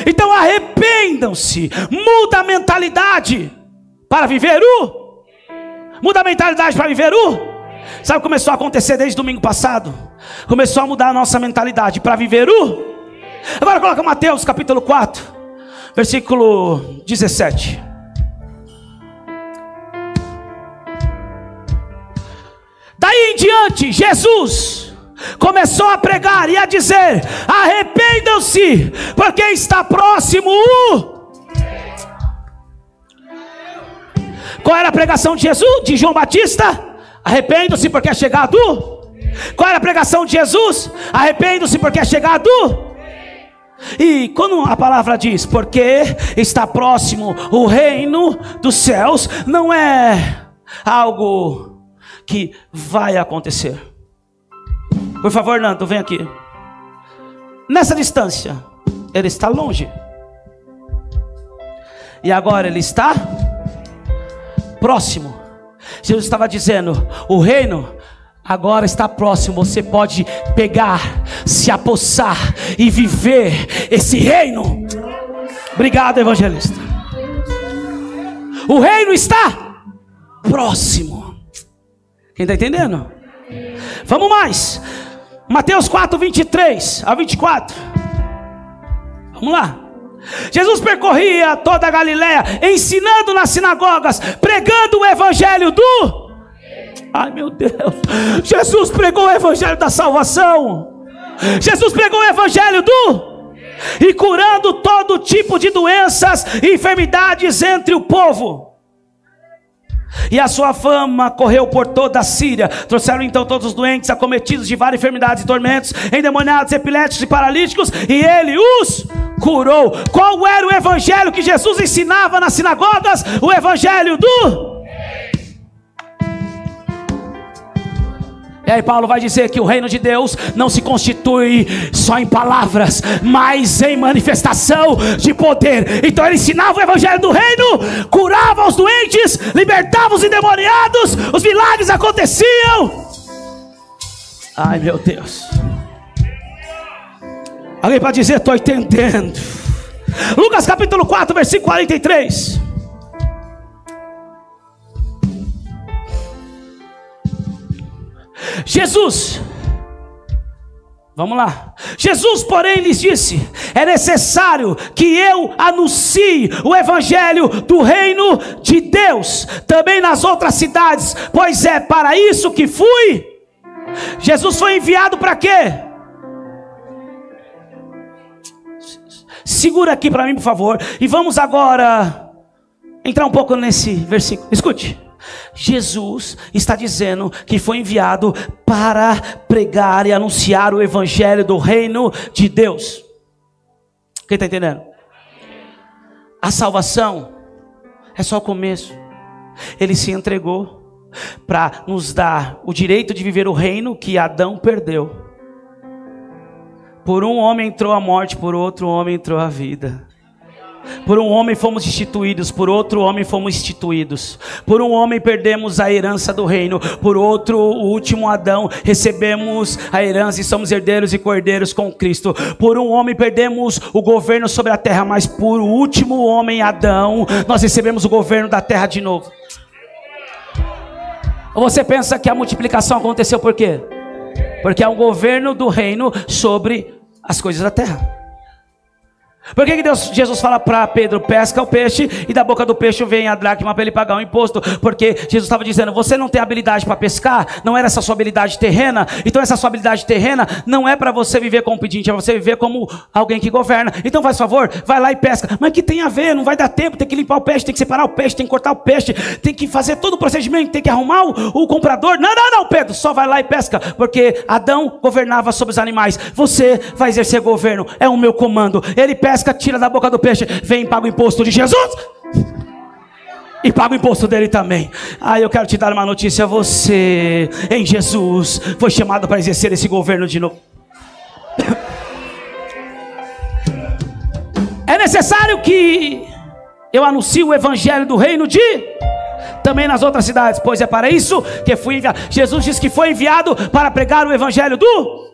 Então arrependam-se, muda a mentalidade para viver Muda a mentalidade para viver Sabe o que começou a acontecer desde domingo passado? Começou a mudar a nossa mentalidade para viver Agora coloca Mateus capítulo 4, versículo 17. Daí em diante, Jesus começou a pregar e a dizer: arrependam-se, porque está próximo Qual era a pregação de Jesus, de João Batista? Arrependam-se, porque é chegado Qual era a pregação de Jesus? Arrependam-se, porque é chegado E quando a palavra diz porque está próximo o reino dos céus, não é algo que vai acontecer. Por favor, Nando, vem aqui. Nessa distância, ele está longe, e agora ele está próximo. Jesus estava dizendo: o reino agora está próximo. Você pode pegar, se apossar e viver esse reino. Obrigado, evangelista. O reino está próximo. Quem está entendendo? Vamos mais. Mateus 4, 23 a 24. Vamos lá. Jesus percorria toda a Galileia, ensinando nas sinagogas, pregando o evangelho do... Ai meu Deus, Jesus pregou o evangelho da salvação. Jesus pregou o evangelho do... E curando todo tipo de doenças e enfermidades entre o povo. E a sua fama correu por toda a Síria. Trouxeram então todos os doentes, acometidos de várias enfermidades e tormentos, endemoniados, epiléticos e paralíticos, e ele os curou. Qual era o evangelho que Jesus ensinava nas sinagogas? O evangelho do... E aí Paulo vai dizer que o reino de Deus não se constitui só em palavras, mas em manifestação de poder. Então ele ensinava o evangelho do reino, curava os doentes, libertava os endemoniados, os milagres aconteciam. Ai meu Deus. Alguém pode dizer, estou entendendo. Lucas capítulo 4, versículo 43. Jesus, vamos lá. Jesus, porém, lhes disse: é necessário que eu anuncie o evangelho do reino de Deus também nas outras cidades, pois é para isso que fui. Jesus foi enviado para quê? Segura aqui para mim, por favor, e vamos agora entrar um pouco nesse versículo. Escute. Jesus está dizendo que foi enviado para pregar e anunciar o evangelho do reino de Deus. Quem está entendendo? A salvação é só o começo. Ele se entregou para nos dar o direito de viver o reino que Adão perdeu. Por um homem entrou a morte, por outro homem entrou a vida. Por um homem fomos instituídos, por outro homem fomos instituídos. Por um homem perdemos a herança do reino, por outro, o último Adão, recebemos a herança e somos herdeiros e cordeiros com Cristo. Por um homem perdemos o governo sobre a terra, mas por o último homem, Adão, nós recebemos o governo da terra de novo. Ou você pensa que a multiplicação aconteceu por quê? Porque é um governo do reino sobre as coisas da terra. Por que Jesus fala para Pedro, pesca o peixe e da boca do peixe vem a dracma para ele pagar o imposto? Porque Jesus estava dizendo, você não tem habilidade para pescar, não era essa sua habilidade terrena, então essa sua habilidade terrena não é para você viver como pedinte, é para você viver como alguém que governa. Então faz favor, vai lá e pesca. Mas que tem a ver? Não vai dar tempo, tem que limpar o peixe, tem que separar o peixe, tem que cortar o peixe, tem que fazer todo o procedimento, tem que arrumar o comprador. Não, Pedro, só vai lá e pesca, porque Adão governava sobre os animais, você vai exercer governo, é o meu comando. Ele pesca, tira da boca do peixe, vem e paga o imposto de Jesus e paga o imposto dele também. Eu quero te dar uma notícia, você em Jesus foi chamado para exercer esse governo de novo. É necessário que eu anuncie o evangelho do reino de também nas outras cidades, pois é para isso que fui enviado. Jesus disse que foi enviado para pregar o evangelho do...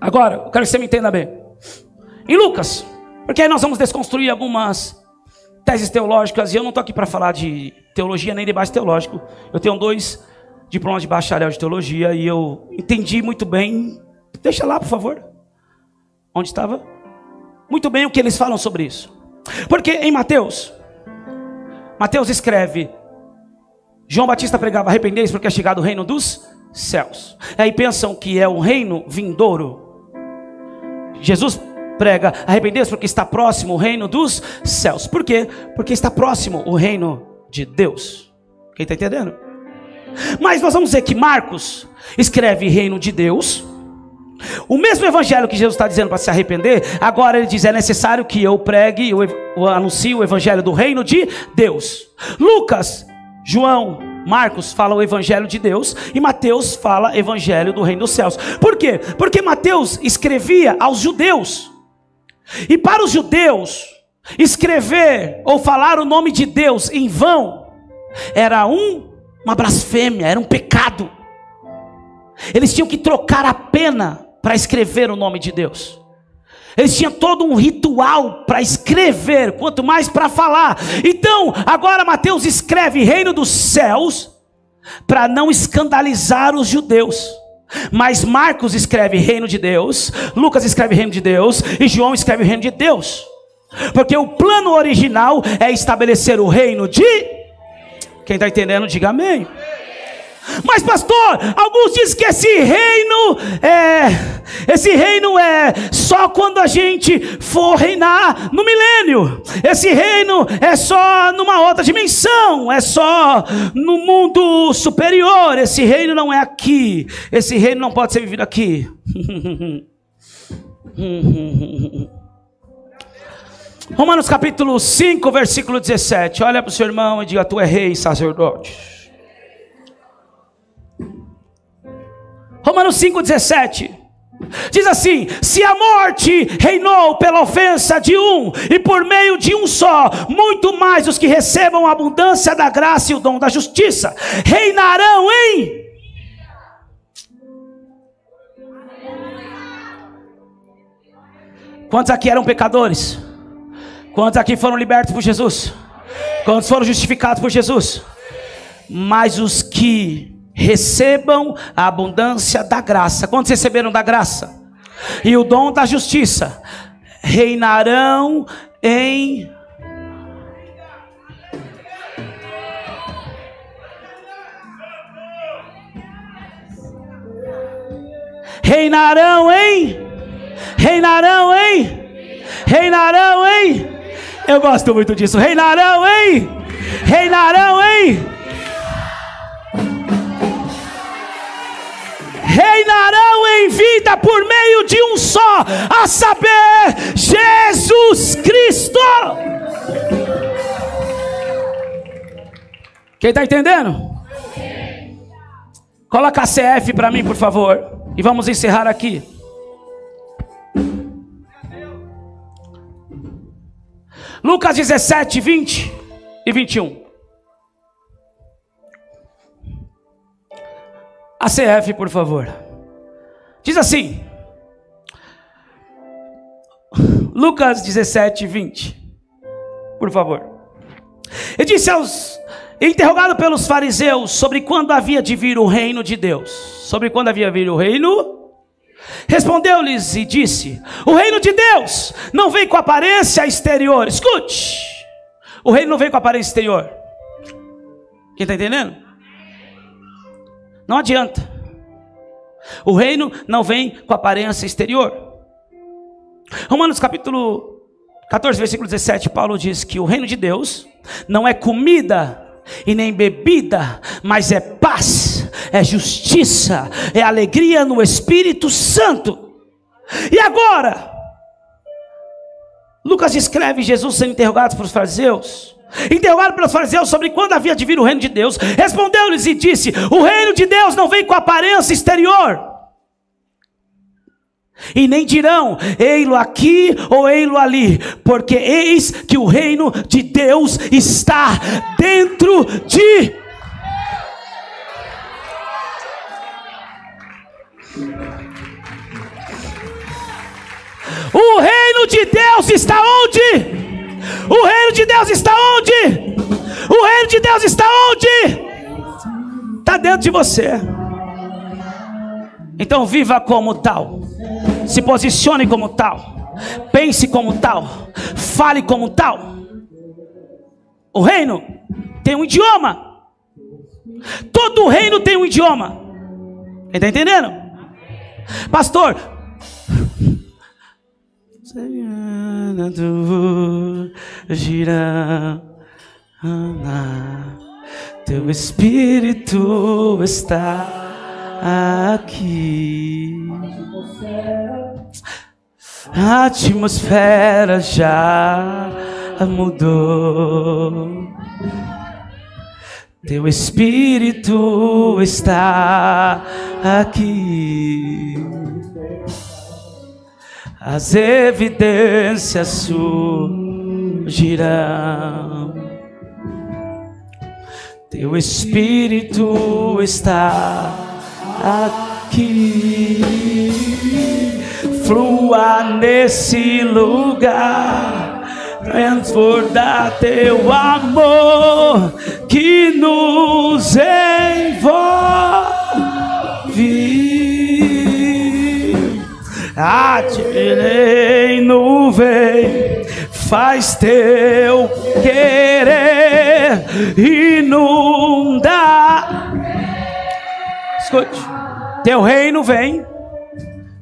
Agora, eu quero que você me entenda bem. Em Lucas, porque aí nós vamos desconstruir algumas teses teológicas, e eu não estou aqui para falar de teologia nem debate teológico. Eu tenho 2 diplomas de bacharel de teologia e eu entendi muito bem. Deixa lá, por favor. Onde estava? Muito bem o que eles falam sobre isso. Porque em Mateus escreve: João Batista pregava, arrependei-vos porque é chegado o reino dos céus. Aí pensam que é o reino vindouro. Jesus prega, arrependei-vos porque está próximo o reino dos céus. Por quê? Porque está próximo o reino de Deus. Quem está entendendo? Mas nós vamos ver que Marcos escreve reino de Deus. O mesmo evangelho que Jesus está dizendo para se arrepender, agora ele diz, é necessário que eu pregue, eu anuncie o evangelho do reino de Deus. Lucas, João, Marcos fala o evangelho de Deus e Mateus fala evangelho do reino dos céus. Por quê? Porque Mateus escrevia aos judeus. E para os judeus, escrever ou falar o nome de Deus em vão era uma blasfêmia, era um pecado. Eles tinham que trocar a pena para escrever o nome de Deus. Eles tinham todo um ritual para escrever, quanto mais para falar. Então, agora Mateus escreve reino dos céus para não escandalizar os judeus. Mas Marcos escreve reino de Deus, Lucas escreve reino de Deus e João escreve reino de Deus. Porque o plano original é estabelecer o reino de... Quem está entendendo, diga amém. Mas pastor, alguns dizem que esse reino é só quando a gente for reinar no milênio. Esse reino é só numa outra dimensão, é só no mundo superior. Esse reino não é aqui, esse reino não pode ser vivido aqui. Romanos capítulo 5, versículo 17. Olha para o seu irmão e diga: tu é rei e sacerdote. Romanos 5,17 diz assim: se a morte reinou pela ofensa de um, e por meio de um só, muito mais os que recebam a abundância da graça e o dom da justiça reinarão em... Quantos aqui eram pecadores? Quantos aqui foram libertos por Jesus? Quantos foram justificados por Jesus? Mas os que recebam a abundância da graça. Quantos receberam da graça? E o dom da justiça reinarão em... Reinarão em... Reinarão em... Reinarão em... Eu gosto muito disso. Reinarão em... Reinarão em... Reinarão em vida por meio de um só, a saber, Jesus Cristo. Quem está entendendo? Coloca a CF para mim, por favor, e vamos encerrar aqui. Lucas 17, 20 e 21. A CF, por favor. Diz assim. Lucas 17, 20. Por favor. E disse aos... interrogado pelos fariseus sobre quando havia de vir o reino de Deus. Sobre quando havia de vir o reino. Respondeu-lhes e disse: o reino de Deus não vem com aparência exterior. Escute. O reino não vem com aparência exterior. Quem está entendendo? Não adianta. O reino não vem com aparência exterior. Romanos capítulo 14, versículo 17, Paulo diz que o reino de Deus não é comida e nem bebida, mas é paz, é justiça, é alegria no Espírito Santo. E agora, Lucas escreve Jesus sendo interrogado pelos fariseus. Interrogado pelos fariseus sobre quando havia de vir o reino de Deus, respondeu-lhes e disse: o reino de Deus não vem com aparência exterior, e nem dirão ei-lo aqui ou ei-lo ali, porque eis que o reino de Deus está dentro de... O reino de Deus está onde? O reino de Deus está onde? O reino de Deus está onde? Está dentro de você. Então viva como tal. Se posicione como tal. Pense como tal. Fale como tal. O reino tem um idioma. Todo o reino tem um idioma. Está entendendo? Pastor, gira, teu Espírito está aqui. A atmosfera já mudou. Teu Espírito está aqui. As evidências surgirão. Teu Espírito está aqui. Flua nesse lugar, transbordar teu amor que nos envolve. A ti reino vem, faz teu querer, inunda. Escute, teu reino vem,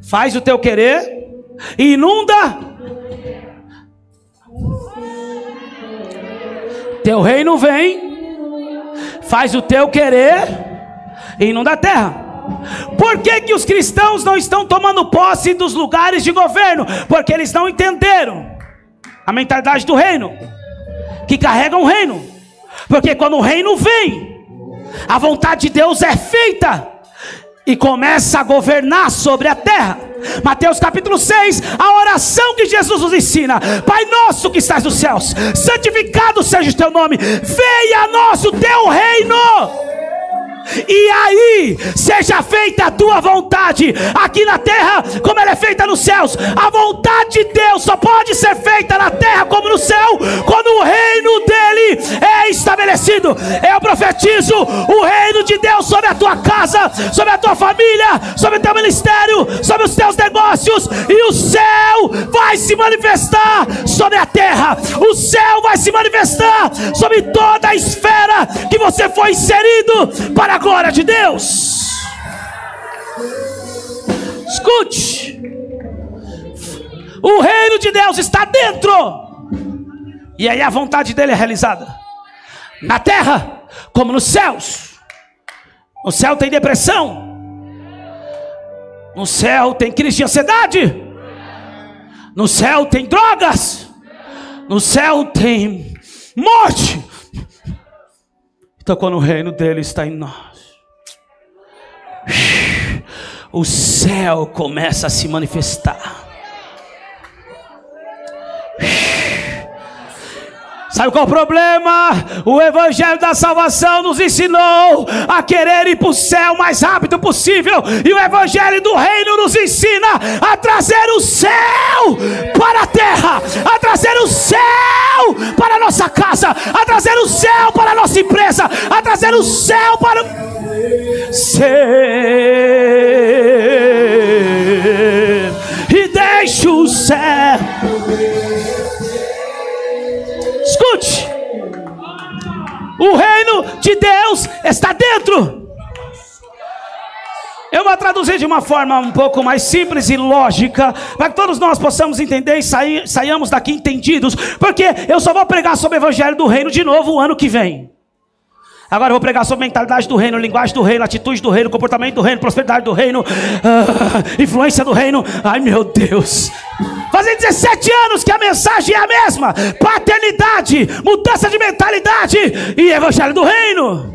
faz o teu querer, inunda. Teu reino vem, faz o teu querer, inunda a terra. Por que que os cristãos não estão tomando posse dos lugares de governo? Porque eles não entenderam a mentalidade do reino, que carrega um reino. Porque quando o reino vem, a vontade de Deus é feita e começa a governar sobre a terra. Mateus capítulo 6, a oração que Jesus nos ensina: Pai nosso que estás nos céus, santificado seja o teu nome, venha a nós o teu reino. E aí, seja feita a tua vontade, aqui na terra, como ela é feita nos céus. A vontade de Deus só pode ser feita na terra como no céu, quando o reino dele é estabelecido. Eu profetizo o reino de Deus sobre a tua casa, sobre a tua família, sobre o teu ministério, sobre os teus negócios. E o céu vai se manifestar sobre a terra. O céu vai se manifestar sobre toda a esfera que você foi inserido para a glória de Deus. Escute, o reino de Deus está dentro, e aí a vontade dele é realizada na terra como nos céus. No céu tem depressão, no céu tem crise de ansiedade, no céu tem drogas, no céu tem morte. Então quando o reino dele está em nós, o céu começa a se manifestar. Sabe qual é o problema? O evangelho da salvação nos ensinou a querer ir para o céu o mais rápido possível, e o evangelho do reino nos ensina a trazer o céu para a terra, a trazer o céu para a nossa casa, a trazer o céu para a nossa empresa, a trazer o céu para ser, e deixa o céu. Escute, o reino de Deus está dentro. Eu vou traduzir de uma forma um pouco mais simples e lógica, para que todos nós possamos entender e saiamos daqui entendidos. Porque eu só vou pregar sobre o evangelho do reino de novo o ano que vem. Agora eu vou pregar sobre a mentalidade do reino, linguagem do reino, atitude do reino, comportamento do reino, prosperidade do reino, influência do reino. Ai meu Deus, fazem 17 anos que a mensagem é a mesma: paternidade, mudança de mentalidade e evangelho do reino.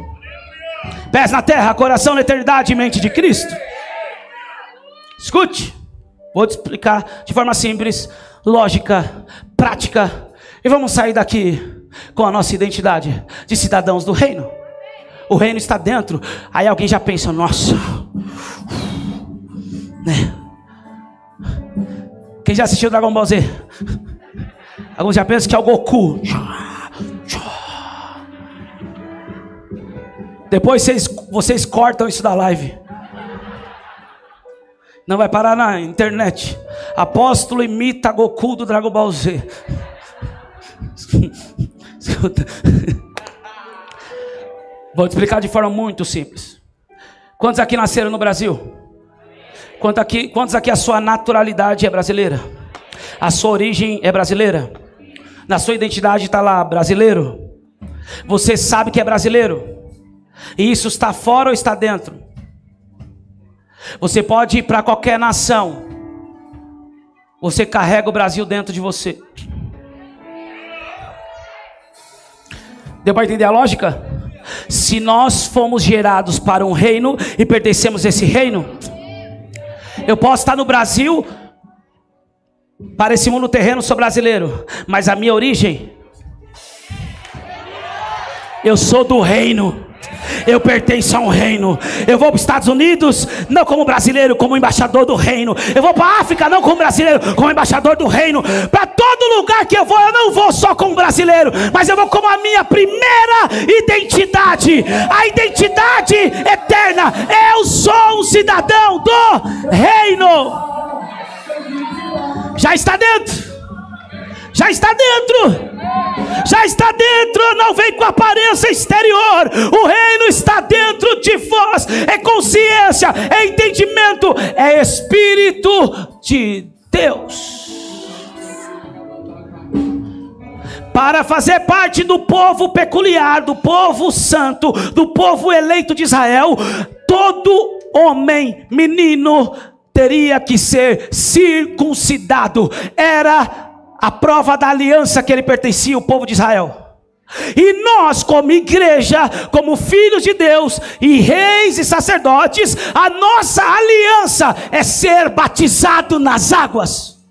Pés na terra, coração na eternidade e mente de Cristo. Escute, vou te explicar de forma simples, lógica, prática, e vamos sair daqui com a nossa identidade de cidadãos do reino. O reino está dentro. Aí alguém já pensa: nossa, né? Quem já assistiu Dragon Ball Z? Alguns já pensam que é o Goku. Depois vocês cortam isso da live, não vai parar na internet. Apóstolo imita Goku do Dragon Ball Z. Escuta. Vou te explicar de forma muito simples. Quantos aqui nasceram no Brasil? Quantos aqui a sua naturalidade é brasileira? A sua origem é brasileira? Na sua identidade está lá, brasileiro? Você sabe que é brasileiro? E isso está fora ou está dentro? Você pode ir para qualquer nação, você carrega o Brasil dentro de você. Deu para entender a lógica? Se nós fomos gerados para um reino e pertencemos a esse reino, eu posso estar no Brasil, para esse mundo terreno sou brasileiro, mas a minha origem, eu sou do reino. Eu pertenço a um reino. Eu vou para os Estados Unidos não como brasileiro, como embaixador do reino. Eu vou para a África não como brasileiro, como embaixador do reino. Para todo lugar que eu não vou só como brasileiro, mas eu vou como a minha primeira identidade, a identidade eterna. Eu sou um cidadão do reino. Já está dentro. Já está dentro. Já está dentro. Não vem com aparência exterior. O reino está dentro de vós. É consciência, é entendimento, é Espírito de Deus. Para fazer parte do povo peculiar, do povo santo, do povo eleito de Israel, todo homem, menino, teria que ser circuncidado. Era a prova da aliança que ele pertencia, o povo de Israel. E nós, como igreja, como filhos de Deus e reis e sacerdotes, a nossa aliança é ser batizado nas águas.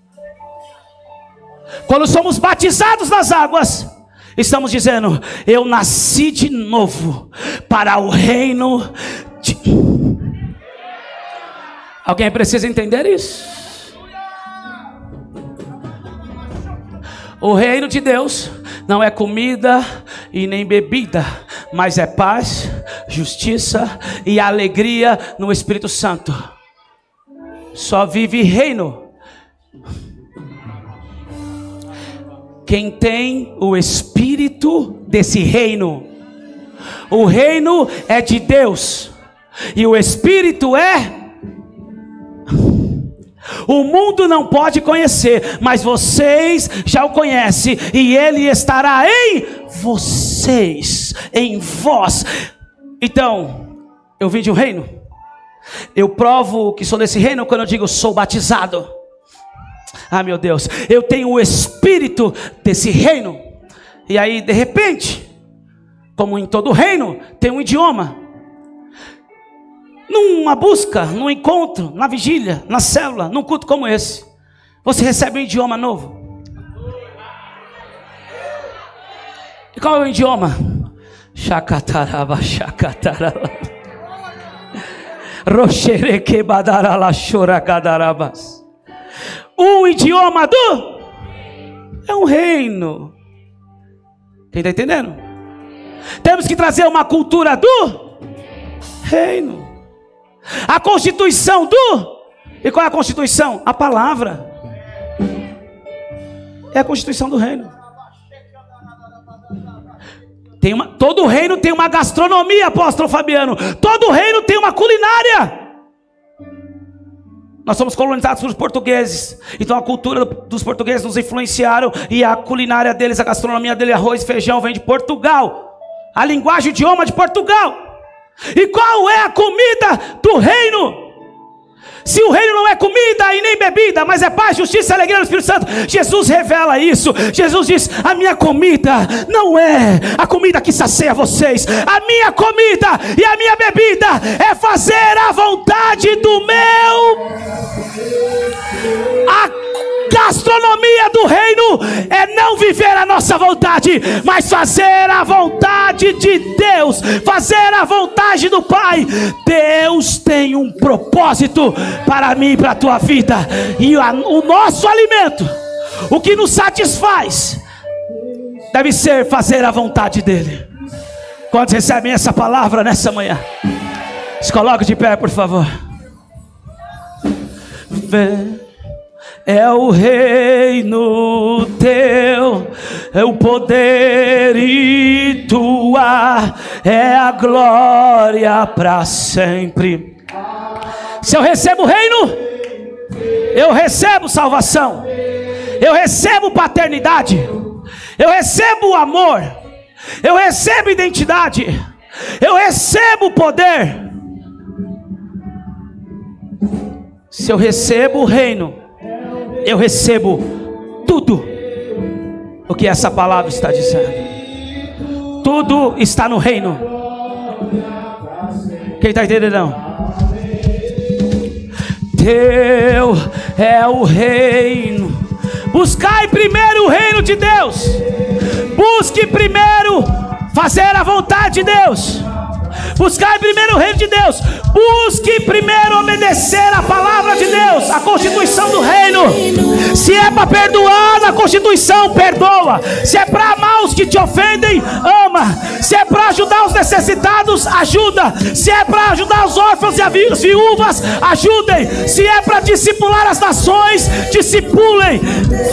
Quando somos batizados nas águas, estamos dizendo: eu nasci de novo para o reino de... Alguém precisa entender isso? O reino de Deus não é comida e nem bebida, mas é paz, justiça e alegria no Espírito Santo. Só vive reino quem tem o espírito desse reino. O reino é de Deus e o espírito é... O mundo não pode conhecer, mas vocês já o conhecem, e ele estará em vocês, em vós. Então, eu vim de um reino. Eu provo que sou desse reino quando eu digo sou batizado. Ah, meu Deus, eu tenho o espírito desse reino. E aí, de repente, como em todo reino, tem um idioma. Numa busca, num encontro, na vigília, na célula, num culto como esse, você recebe um idioma novo. E qual é o idioma? Shacataraba, shacataraba. Roxereque badarala choracadarabas. O idioma do... é um reino. Quem está entendendo? Temos que trazer uma cultura do reino. A constituição do... E qual é a constituição? A palavra. É a constituição do reino. Todo reino tem uma gastronomia, apóstolo Fabiano. Todo reino tem uma culinária. Nós somos colonizados pelos portugueses. Então a cultura dos portugueses nos influenciaram. E a culinária deles, a gastronomia deles, arroz e feijão, vem de Portugal. A linguagem, o idioma de Portugal. E qual é a comida do reino? Se o reino não é comida e nem bebida, mas é paz, justiça e alegria no Espírito Santo, Jesus revela isso. Jesus diz: a minha comida não é a comida que sacia vocês. A minha comida e a minha bebida é fazer a vontade do meu. A gastronomia do reino é não viver a nossa vontade, mas fazer a vontade de Deus, fazer a vontade do Pai. Deus tem um propósito para mim e para a tua vida, e o nosso alimento, o que nos satisfaz, deve ser fazer a vontade dele. Quantos recebem essa palavra nessa manhã? Se coloque de pé, por favor. É o reino teu, é o poder e tua é a glória para sempre. Se eu recebo o reino, eu recebo salvação, eu recebo paternidade, eu recebo amor, eu recebo identidade, eu recebo poder. Se eu recebo o reino, eu recebo tudo o que essa palavra está dizendo. Tudo está no reino. Quem está entendendo? Não? Teu é o reino. Buscai primeiro o reino de Deus. Busque primeiro fazer a vontade de Deus. Buscai primeiro o reino de Deus. Busque primeiro obedecer a palavra de Deus, a constituição do reino. Se é para perdoar na constituição, perdoa. Se é para amar os que te ofendem, ama. Se é para ajudar os necessitados, ajuda. Se é para ajudar os órfãos e as viúvas, ajudem. Se é para discipular as nações, discipulem.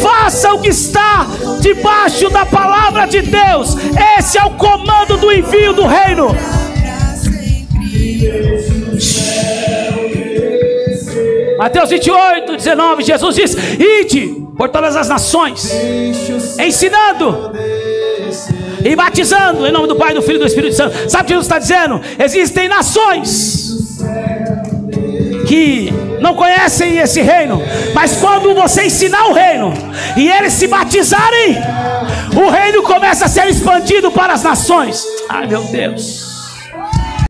Faça o que está debaixo da palavra de Deus. Esse é o comando do envio do reino. Mateus 28, 19, Jesus diz: ide por todas as nações, ensinando e batizando em nome do Pai, do Filho e do Espírito Santo. Sabe o que Jesus está dizendo? Existem nações que não conhecem esse reino, mas quando você ensinar o reino e eles se batizarem, o reino começa a ser expandido para as nações. Ai, meu Deus.